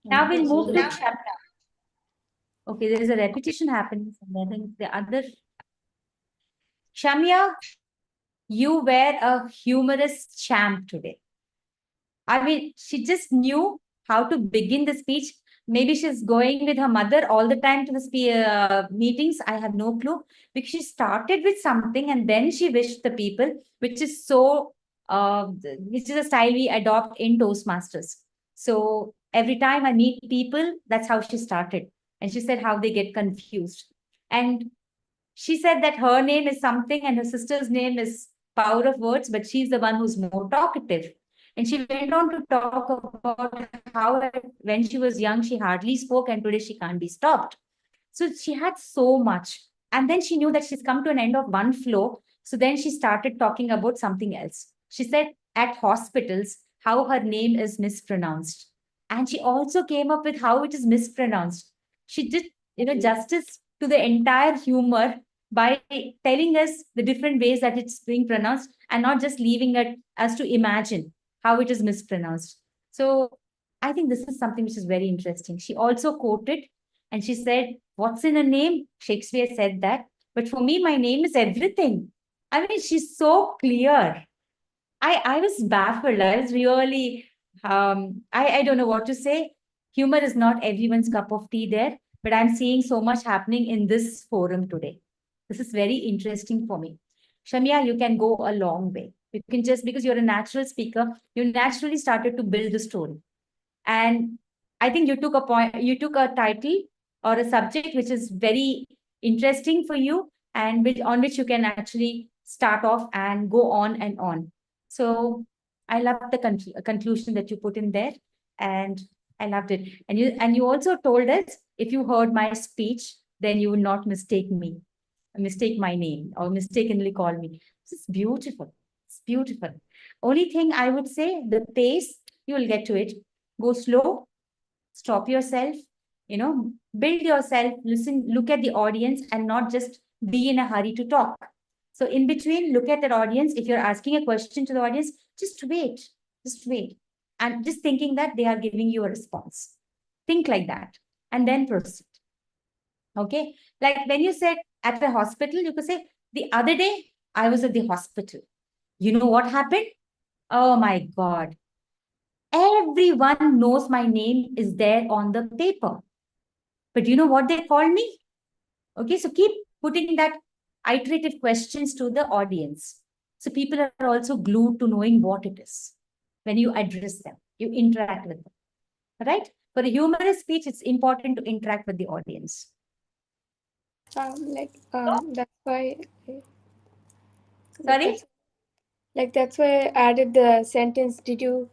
Now we'll move to Shamya. Okay, there is a repetition happening. And I think the other Shamya, you were a humorous champ today. I mean, she just knew how to begin the speech. Maybe she's going with her mother all the time to the meetings. I have no clue. Because she started with something and then she wished the people, which is which is a style we adopt in Toastmasters. So every time I meet people, that's how she started. And she said how they get confused. And she said that her name is something and her sister's name is Power of Words, but she's the one who's more talkative. And she went on to talk about how when she was young, she hardly spoke and today she can't be stopped. So she had so much. And then she knew that she's come to an end of one flow. So then she started talking about something else. She said at hospitals, how her name is mispronounced. And she also came up with how it is mispronounced. She did, justice to the entire humor by telling us the different ways that it's being pronounced and not just leaving it us to imagine how it is mispronounced. So I think this is something which is very interesting. She also quoted and she said, what's in a name? Shakespeare said that. But for me, my name is everything. I mean, she's so clear. I was baffled. I was really, I don't know what to say. Humor is not everyone's cup of tea there, but I'm seeing so much happening in this forum today. This is very interesting for me. Shamya, you can go a long way. You can just, because you're a natural speaker, you naturally started to build the story. And I think you took a title or a subject which is very interesting for you and on which you can actually start off and go on and on. So I love the conclusion that you put in there, and I loved it. And you also told us, if you heard my speech, then you will not mistake my name, or mistakenly call me. This is beautiful. It's beautiful. Only thing I would say, the pace, you will get to it. Go slow, stop yourself, build yourself, listen, look at the audience, and not just be in a hurry to talk. So in between, look at the audience. If you're asking a question to the audience, just wait, and just thinking that they are giving you a response. Think like that, and then proceed. Okay, like when you said at the hospital, you could say, the other day I was at the hospital. You know what happened? Oh my God. Everyone knows my name is there on the paper. But you know what they call me? Okay, so keep putting that iterative questions to the audience. So people are also glued to knowing what it is when you address them, you interact with them. Right? For a humorous speech, it's important to interact with the audience. That's why. Sorry? That's why I added the sentence. Did you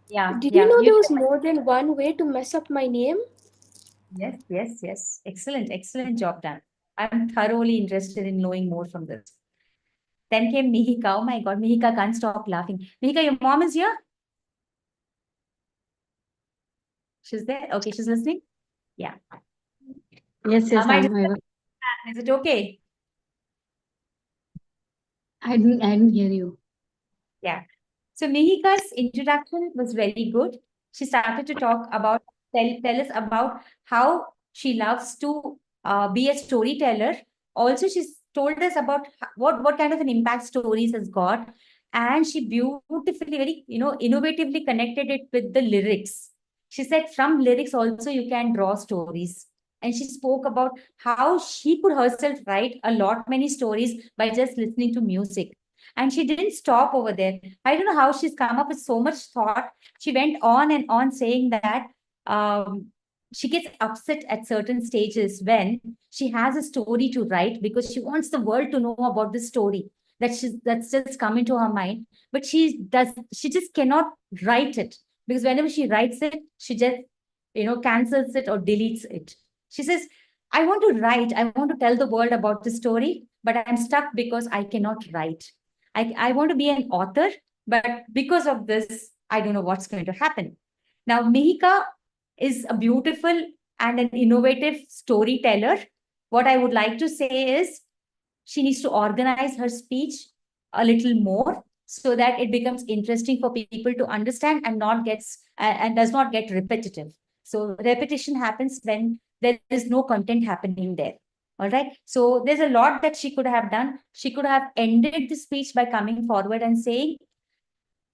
Yeah. Did you know there was more than one way to mess up my name? Yes. Excellent job done. I'm thoroughly interested in knowing more from this. Then came Mihika. Oh my God, Mihika can't stop laughing. Mihika, your mom is here? She's there? Okay, she's listening? Yeah. Yes, Is it okay? I didn't hear you. Yeah. So Mihika's introduction was very good. She started to talk about, tell us about how she loves to be a storyteller. Also, she's told us about what kind of an impact stories has got. And she beautifully, very, innovatively connected it with the lyrics. She said from lyrics also you can draw stories. And she spoke about how she could herself write many stories by just listening to music. And she didn't stop over there. I don't know how she's come up with so much thought. She went on and on saying that she gets upset at certain stages when she has a story to write because she wants the world to know about the story that's just come into her mind. But she just cannot write it, because whenever she writes it, she just cancels it or deletes it. She says, I want to write, I want to tell the world about the story, but I'm stuck because I cannot write. I want to be an author, but because of this, I don't know what's going to happen. Now, Mihika is a beautiful and an innovative storyteller. What I would like to say is she needs to organize her speech a little more so that it becomes interesting for people to understand and does not get repetitive. So repetition happens when there is no content happening there. All right. So there's a lot that she could have done. She could have ended the speech by coming forward and saying,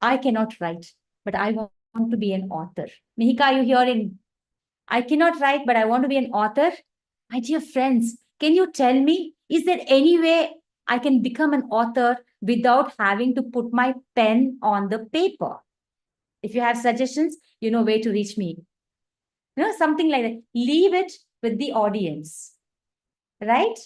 I cannot write, but I want to be an author. Mihika, are you hearing? I cannot write, but I want to be an author. My dear friends, can you tell me, is there any way I can become an author without having to put my pen on the paper? If you have suggestions, you know where to reach me. Something like that. Leave it with the audience. Right?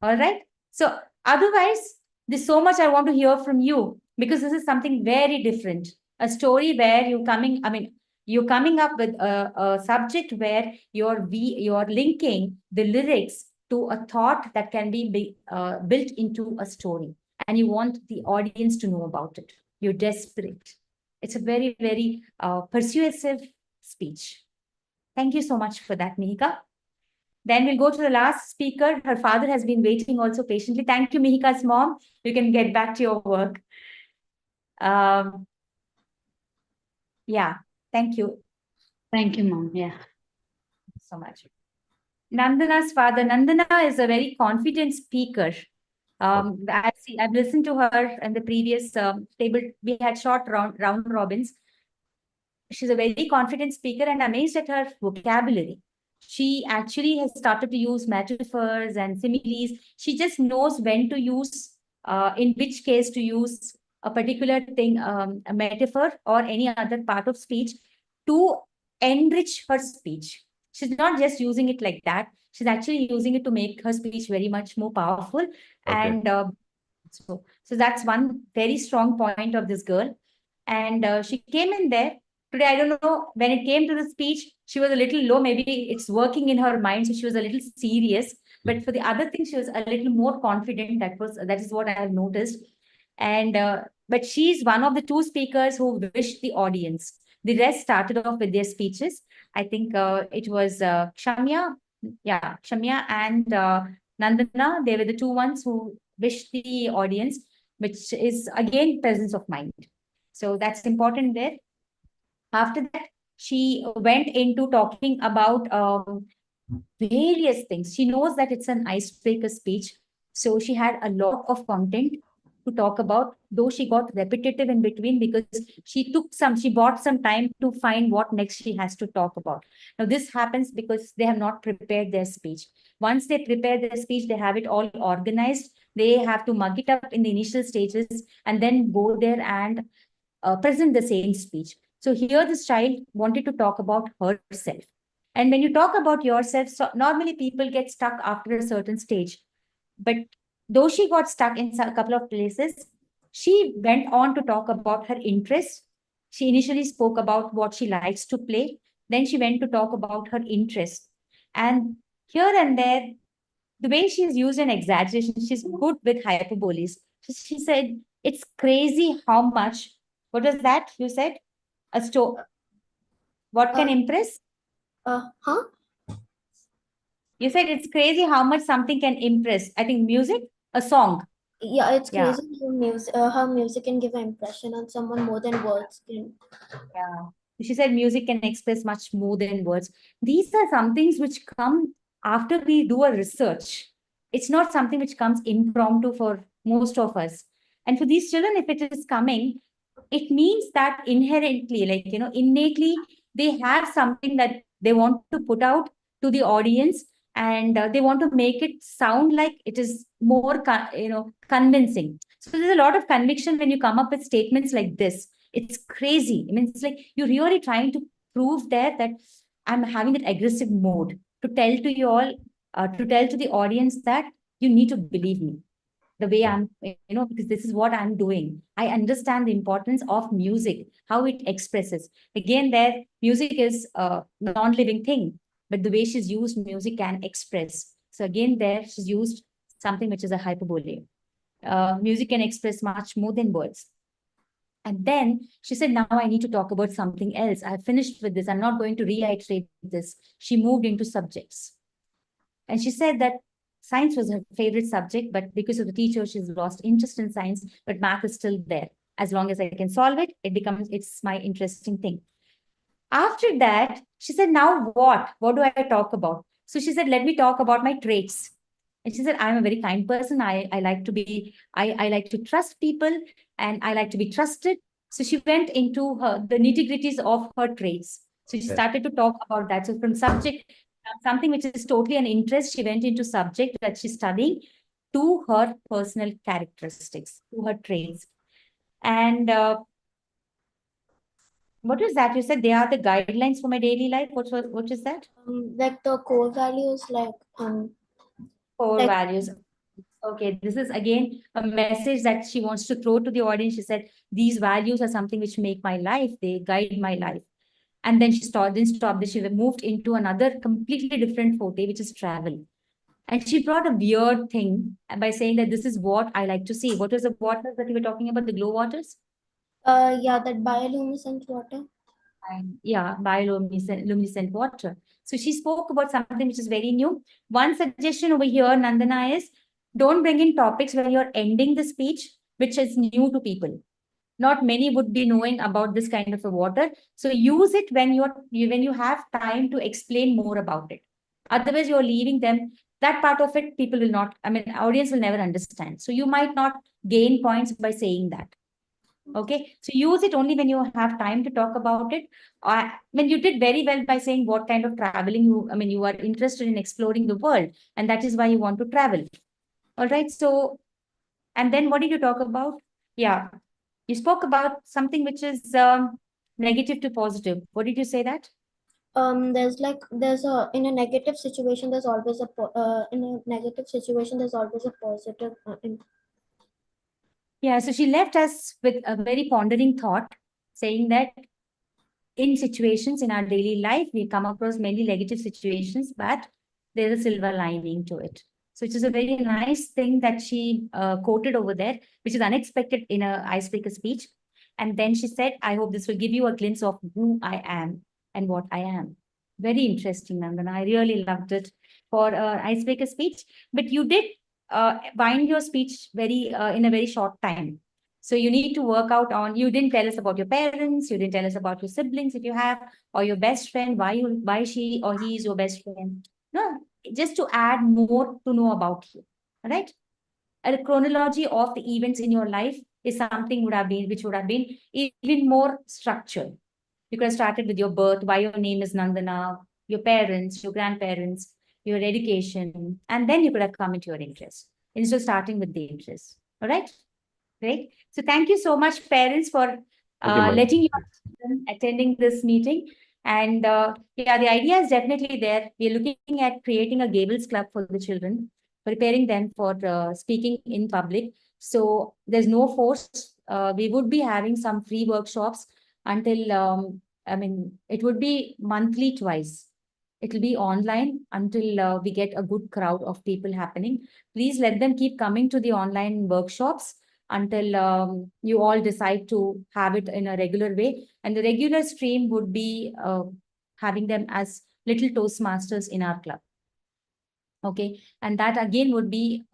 All right. So otherwise, there's so much I want to hear from you, because this is something very different. A story where you're coming up with a subject where you're linking the lyrics to a thought that can be built into a story, and you want the audience to know about it. You're desperate. It's a very, very persuasive speech. Thank you so much for that, Mihika. Then we'll go to the last speaker. Her father has been waiting also patiently. Thank you, Mihika's mom. You can get back to your work. Yeah, thank you. Thank you, Mom. Yeah. So much. Nandana's father. Nandana is a very confident speaker. I've listened to her in the previous table. We had short round robins. She's a very confident speaker, and amazed at her vocabulary. She actually has started to use metaphors and similes. She just knows when to use, in which case to use a particular thing, a metaphor or any other part of speech to enrich her speech. She's not just using it like that. She's actually using it to make her speech very much more powerful. And so that's one very strong point of this girl. And she came in there. Today, I don't know, when it came to the speech, she was a little low. Maybe it's working in her mind, so she was a little serious. But for the other thing, she was a little more confident. That is what I have noticed. And but she's one of the two speakers who wished the audience. The rest started off with their speeches. I think it was Kshamya, Kshamya and Nandana. They were the two ones who wished the audience, which is again presence of mind. So that's important there. After that, she went into talking about various things. She knows that it's an icebreaker speech. So she had a lot of content to talk about, though she got repetitive in between because she bought some time to find what next she has to talk about. Now, this happens because they have not prepared their speech. Once they prepare their speech, they have it all organized. They have to mug it up in the initial stages and then go there and present the same speech. So here this child wanted to talk about herself. And when you talk about yourself, so normally people get stuck after a certain stage. But though she got stuck in a couple of places, she went on to talk about her interests. She initially spoke about what she likes to play. Then she went to talk about her interests. And here and there, the way she's used an exaggeration, she's good with hyperboles. She said, it's crazy how much, what was that you said? What can impress? You said it's crazy how much something can impress. I think music, a song. Yeah, it's crazy how music can give an impression on someone more than words can. Yeah. She said music can express much more than words. These are some things which come after we do a research. It's not something which comes impromptu for most of us. And for these children, if it is coming, it means that inherently, innately, they have something that they want to put out to the audience, and they want to make it sound like it is more, convincing. So there's a lot of conviction when you come up with statements like this. It's crazy. I mean, it's like you're really trying to prove there that I'm having that aggressive mode to tell to you all, to tell to the audience that you need to believe me the way I'm, because this is what I'm doing. I understand the importance of music, how it expresses. Again, there, music is a non-living thing, but the way she's used music can express. So again, there, she's used something which is a hyperbole. Music can express much more than words. And then she said, now I need to talk about something else. I've finished with this. I'm not going to reiterate this. She moved into subjects. And she said that science was her favorite subject, but because of the teacher, she's lost interest in science, but math is still there. As long as I can solve it, it's my interesting thing. After that, she said, now what? What do I talk about? So she said, let me talk about my traits. And she said, I'm a very kind person. I like to trust people, and I like to be trusted. So she went into the nitty-gritties of her traits. So she started to talk about that. So from subject, something which is totally an interest, she went into subject that she's studying to her personal characteristics, to her traits. And what is that? You said they are the guidelines for my daily life. What is that? Like the core values, core values. Okay, this is again a message that she wants to throw to the audience. She said, these values are something which make my life, they guide my life. And then she she moved into another completely different forte, which is travel. And she brought a weird thing by saying that this is what I like to see. What was the water that you were talking about, the glow waters? Yeah, that bioluminescent water. Yeah, bioluminescent water. So she spoke about something which is very new. One suggestion over here, Nandana, is don't bring in topics when you're ending the speech, which is new to people. Not many would be knowing about this kind of a water. So use it when you have time to explain more about it. Otherwise, you're leaving them that part of it, people will not, I mean, audience will never understand. So you might not gain points by saying that. Okay, so use it only when you have time to talk about it. I mean, you did very well by saying what kind of traveling you are interested in exploring the world, and that is why you want to travel. All right, so, and then what did you talk about? Yeah, you spoke about something which is negative to positive. What did you say that? In a negative situation there's always in a negative situation there's always a positive Yeah, so she left us with a very pondering thought, saying that in situations in our daily life, we come across many negative situations, but there's a silver lining to it. So it is a very nice thing that she quoted over there, which is unexpected in a icebreaker speech. And then she said, I hope this will give you a glimpse of who I am and what I am. Very interesting, Nandana. I really loved it for icebreaker speech. But you did wind your speech very in a very short time. So you need to work out on, you didn't tell us about your parents, you didn't tell us about your siblings if you have, or your best friend, why she or he is your best friend. No, just to add more to know about you. All right. A chronology of the events in your life is something which would have been even more structured. You could have started with your birth, why your name is Nandana, your parents, your grandparents, your education, and then you could have come into your interest instead of starting with the interest. All right. Great. So thank you so much, parents, for letting your children attending this meeting. And yeah, the idea is definitely there. We are looking at creating a Gables Club for the children, preparing them for speaking in public. So there's no force. We would be having some free workshops until, it would be monthly twice. It will be online until we get a good crowd of people happening. Please let them keep coming to the online workshops until you all decide to have it in a regular way. And the regular stream would be having them as little Toastmasters in our club. Okay, and that again would be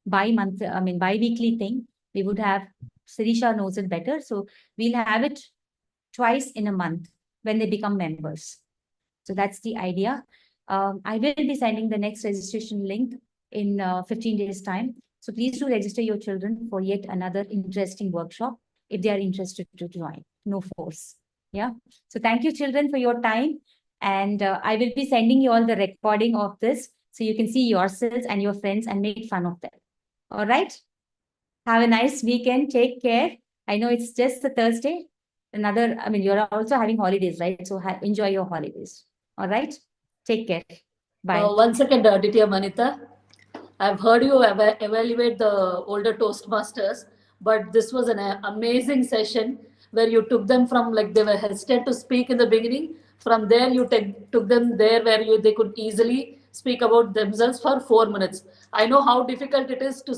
bi-weekly thing. We would have, Sirisha knows it better. So we'll have it twice in a month when they become members. So that's the idea. I will be sending the next registration link in 15 days time. So please do register your children for yet another interesting workshop if they are interested to join. No force. Yeah. So thank you, children, for your time. And I will be sending you all the recording of this so you can see yourselves and your friends and make fun of them. All right. Have a nice weekend. Take care. I know it's just a Thursday. You're also having holidays, right? So enjoy your holidays. All right. Take care. Bye. 1 second, Aditya Manita. I've heard you evaluate the older Toastmasters, but this was an amazing session where you took them from like they were hesitant to speak in the beginning. From there, you took them there where they could easily speak about themselves for 4 minutes. I know how difficult it is to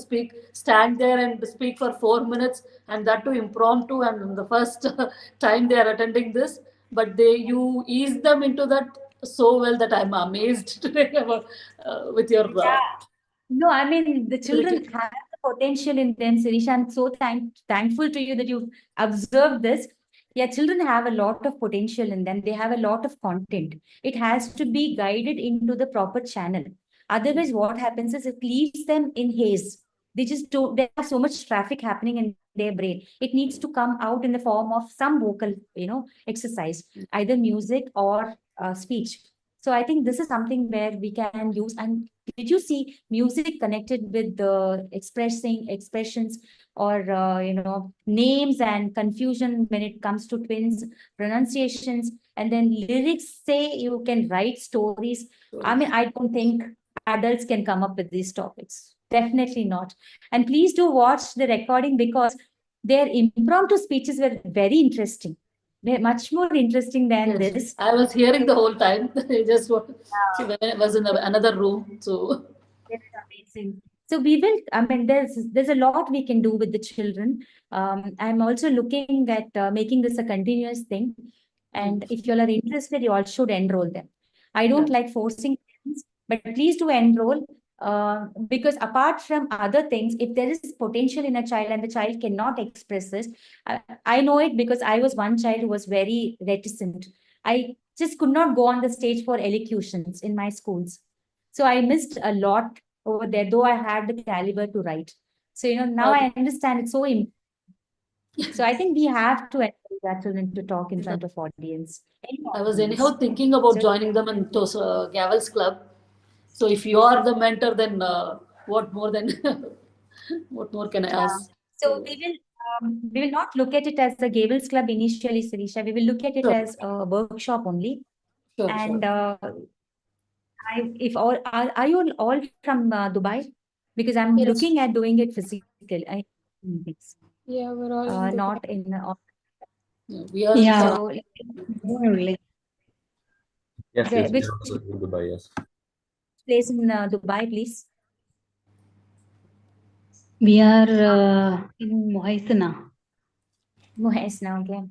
stand there and speak for 4 minutes, and that too impromptu and the first time they are attending this. But you ease them into that so well that I'm amazed today about with your. No, I mean, the children have the potential in them, Sirisha. I'm so thankful to you that you've observed this. Yeah, children have a lot of potential in them. They have a lot of content. It has to be guided into the proper channel. Otherwise, what happens is it leaves them in haze. They just don't, they have so much traffic happening in their brain. It needs to come out in the form of some vocal, exercise, either music or speech. So I think this is something where we can use. And did you see music connected with the expressions or names and confusion when it comes to twins, pronunciations, and then lyrics say you can write stories. I mean, I don't think adults can come up with these topics. Definitely not. And please do watch the recording because their impromptu speeches were very interesting. They're much more interesting than this. I was hearing the whole time. Just was in another room. So that's amazing. So we will, there's a lot we can do with the children. I'm also looking at making this a continuous thing. And if you all are interested, you all should enroll them. I don't like forcing things, but please do enroll. Because apart from other things, if there is potential in a child and the child cannot express this, I know it because I was one child who was very reticent. I just could not go on the stage for elocutions in my schools. So I missed a lot over there, though I had the caliber to write. So, now I understand it's so important. So I think we have to encourage our children to talk in front of audience. I was anyhow thinking about So- joining them in Gavel's club. So if you are the mentor, then what more than what more can I ask? So we will not look at it as the Gables Club initially, Sirisha. We will look at it Sure. as a workshop only. Sure, And sure. are you all from Dubai? Because I'm Yes. looking at doing it physically. Yeah, we're all in Dubai. Not in. Yeah, we are. Yeah. So Only. Yes, Where- yes, we which are also in Dubai, yes. place in Dubai, please? We are in Mohaisana. Mohesna, okay.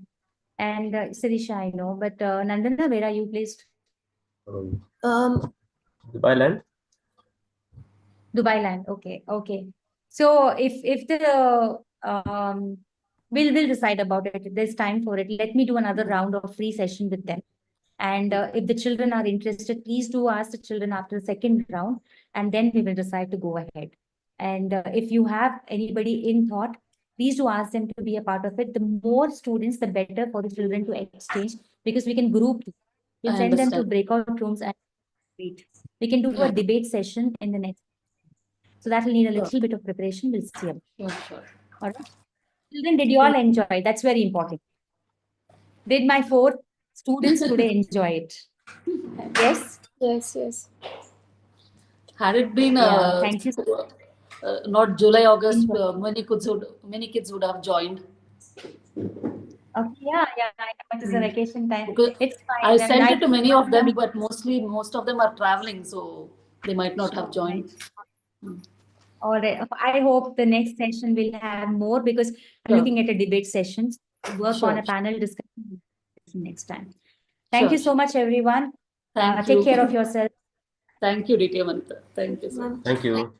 And Sirisha, I know, but Nandana, where are you placed? Dubai land? Dubai land. Okay, okay. So if the we'll decide about it. If there's time for it, let me do another round of free session with them. And if the children are interested, please do ask the children after the second round, and then we will decide to go ahead. And if you have anybody in thought, please do ask them to be a part of it. The more students, the better for the children to exchange, because we can group. We'll I send them to understand. breakout rooms and wait. We can do Yeah. a debate session in the next. So that will need a little bit of preparation. We'll see. Sure, sure. All right. Children, did you all enjoy? That's very important. Did my 4 students today enjoy it? Yes? Yes, yes. Had it been Yeah, thank you. not July, August, Enjoy. many kids would have joined. Okay, yeah. It is a vacation time. Because It's fine. I mean, sent it to many of them, but most of them are traveling, so they might not have joined. All right. I hope the next session will have more, because I'm Sure. looking at a debate session. Work on Sure. a panel discussion next time. Thank you Sure. so much, everyone. Thank Take you. care of yourself. Thank you, Ditya Manita. Thank you so much. Thank you.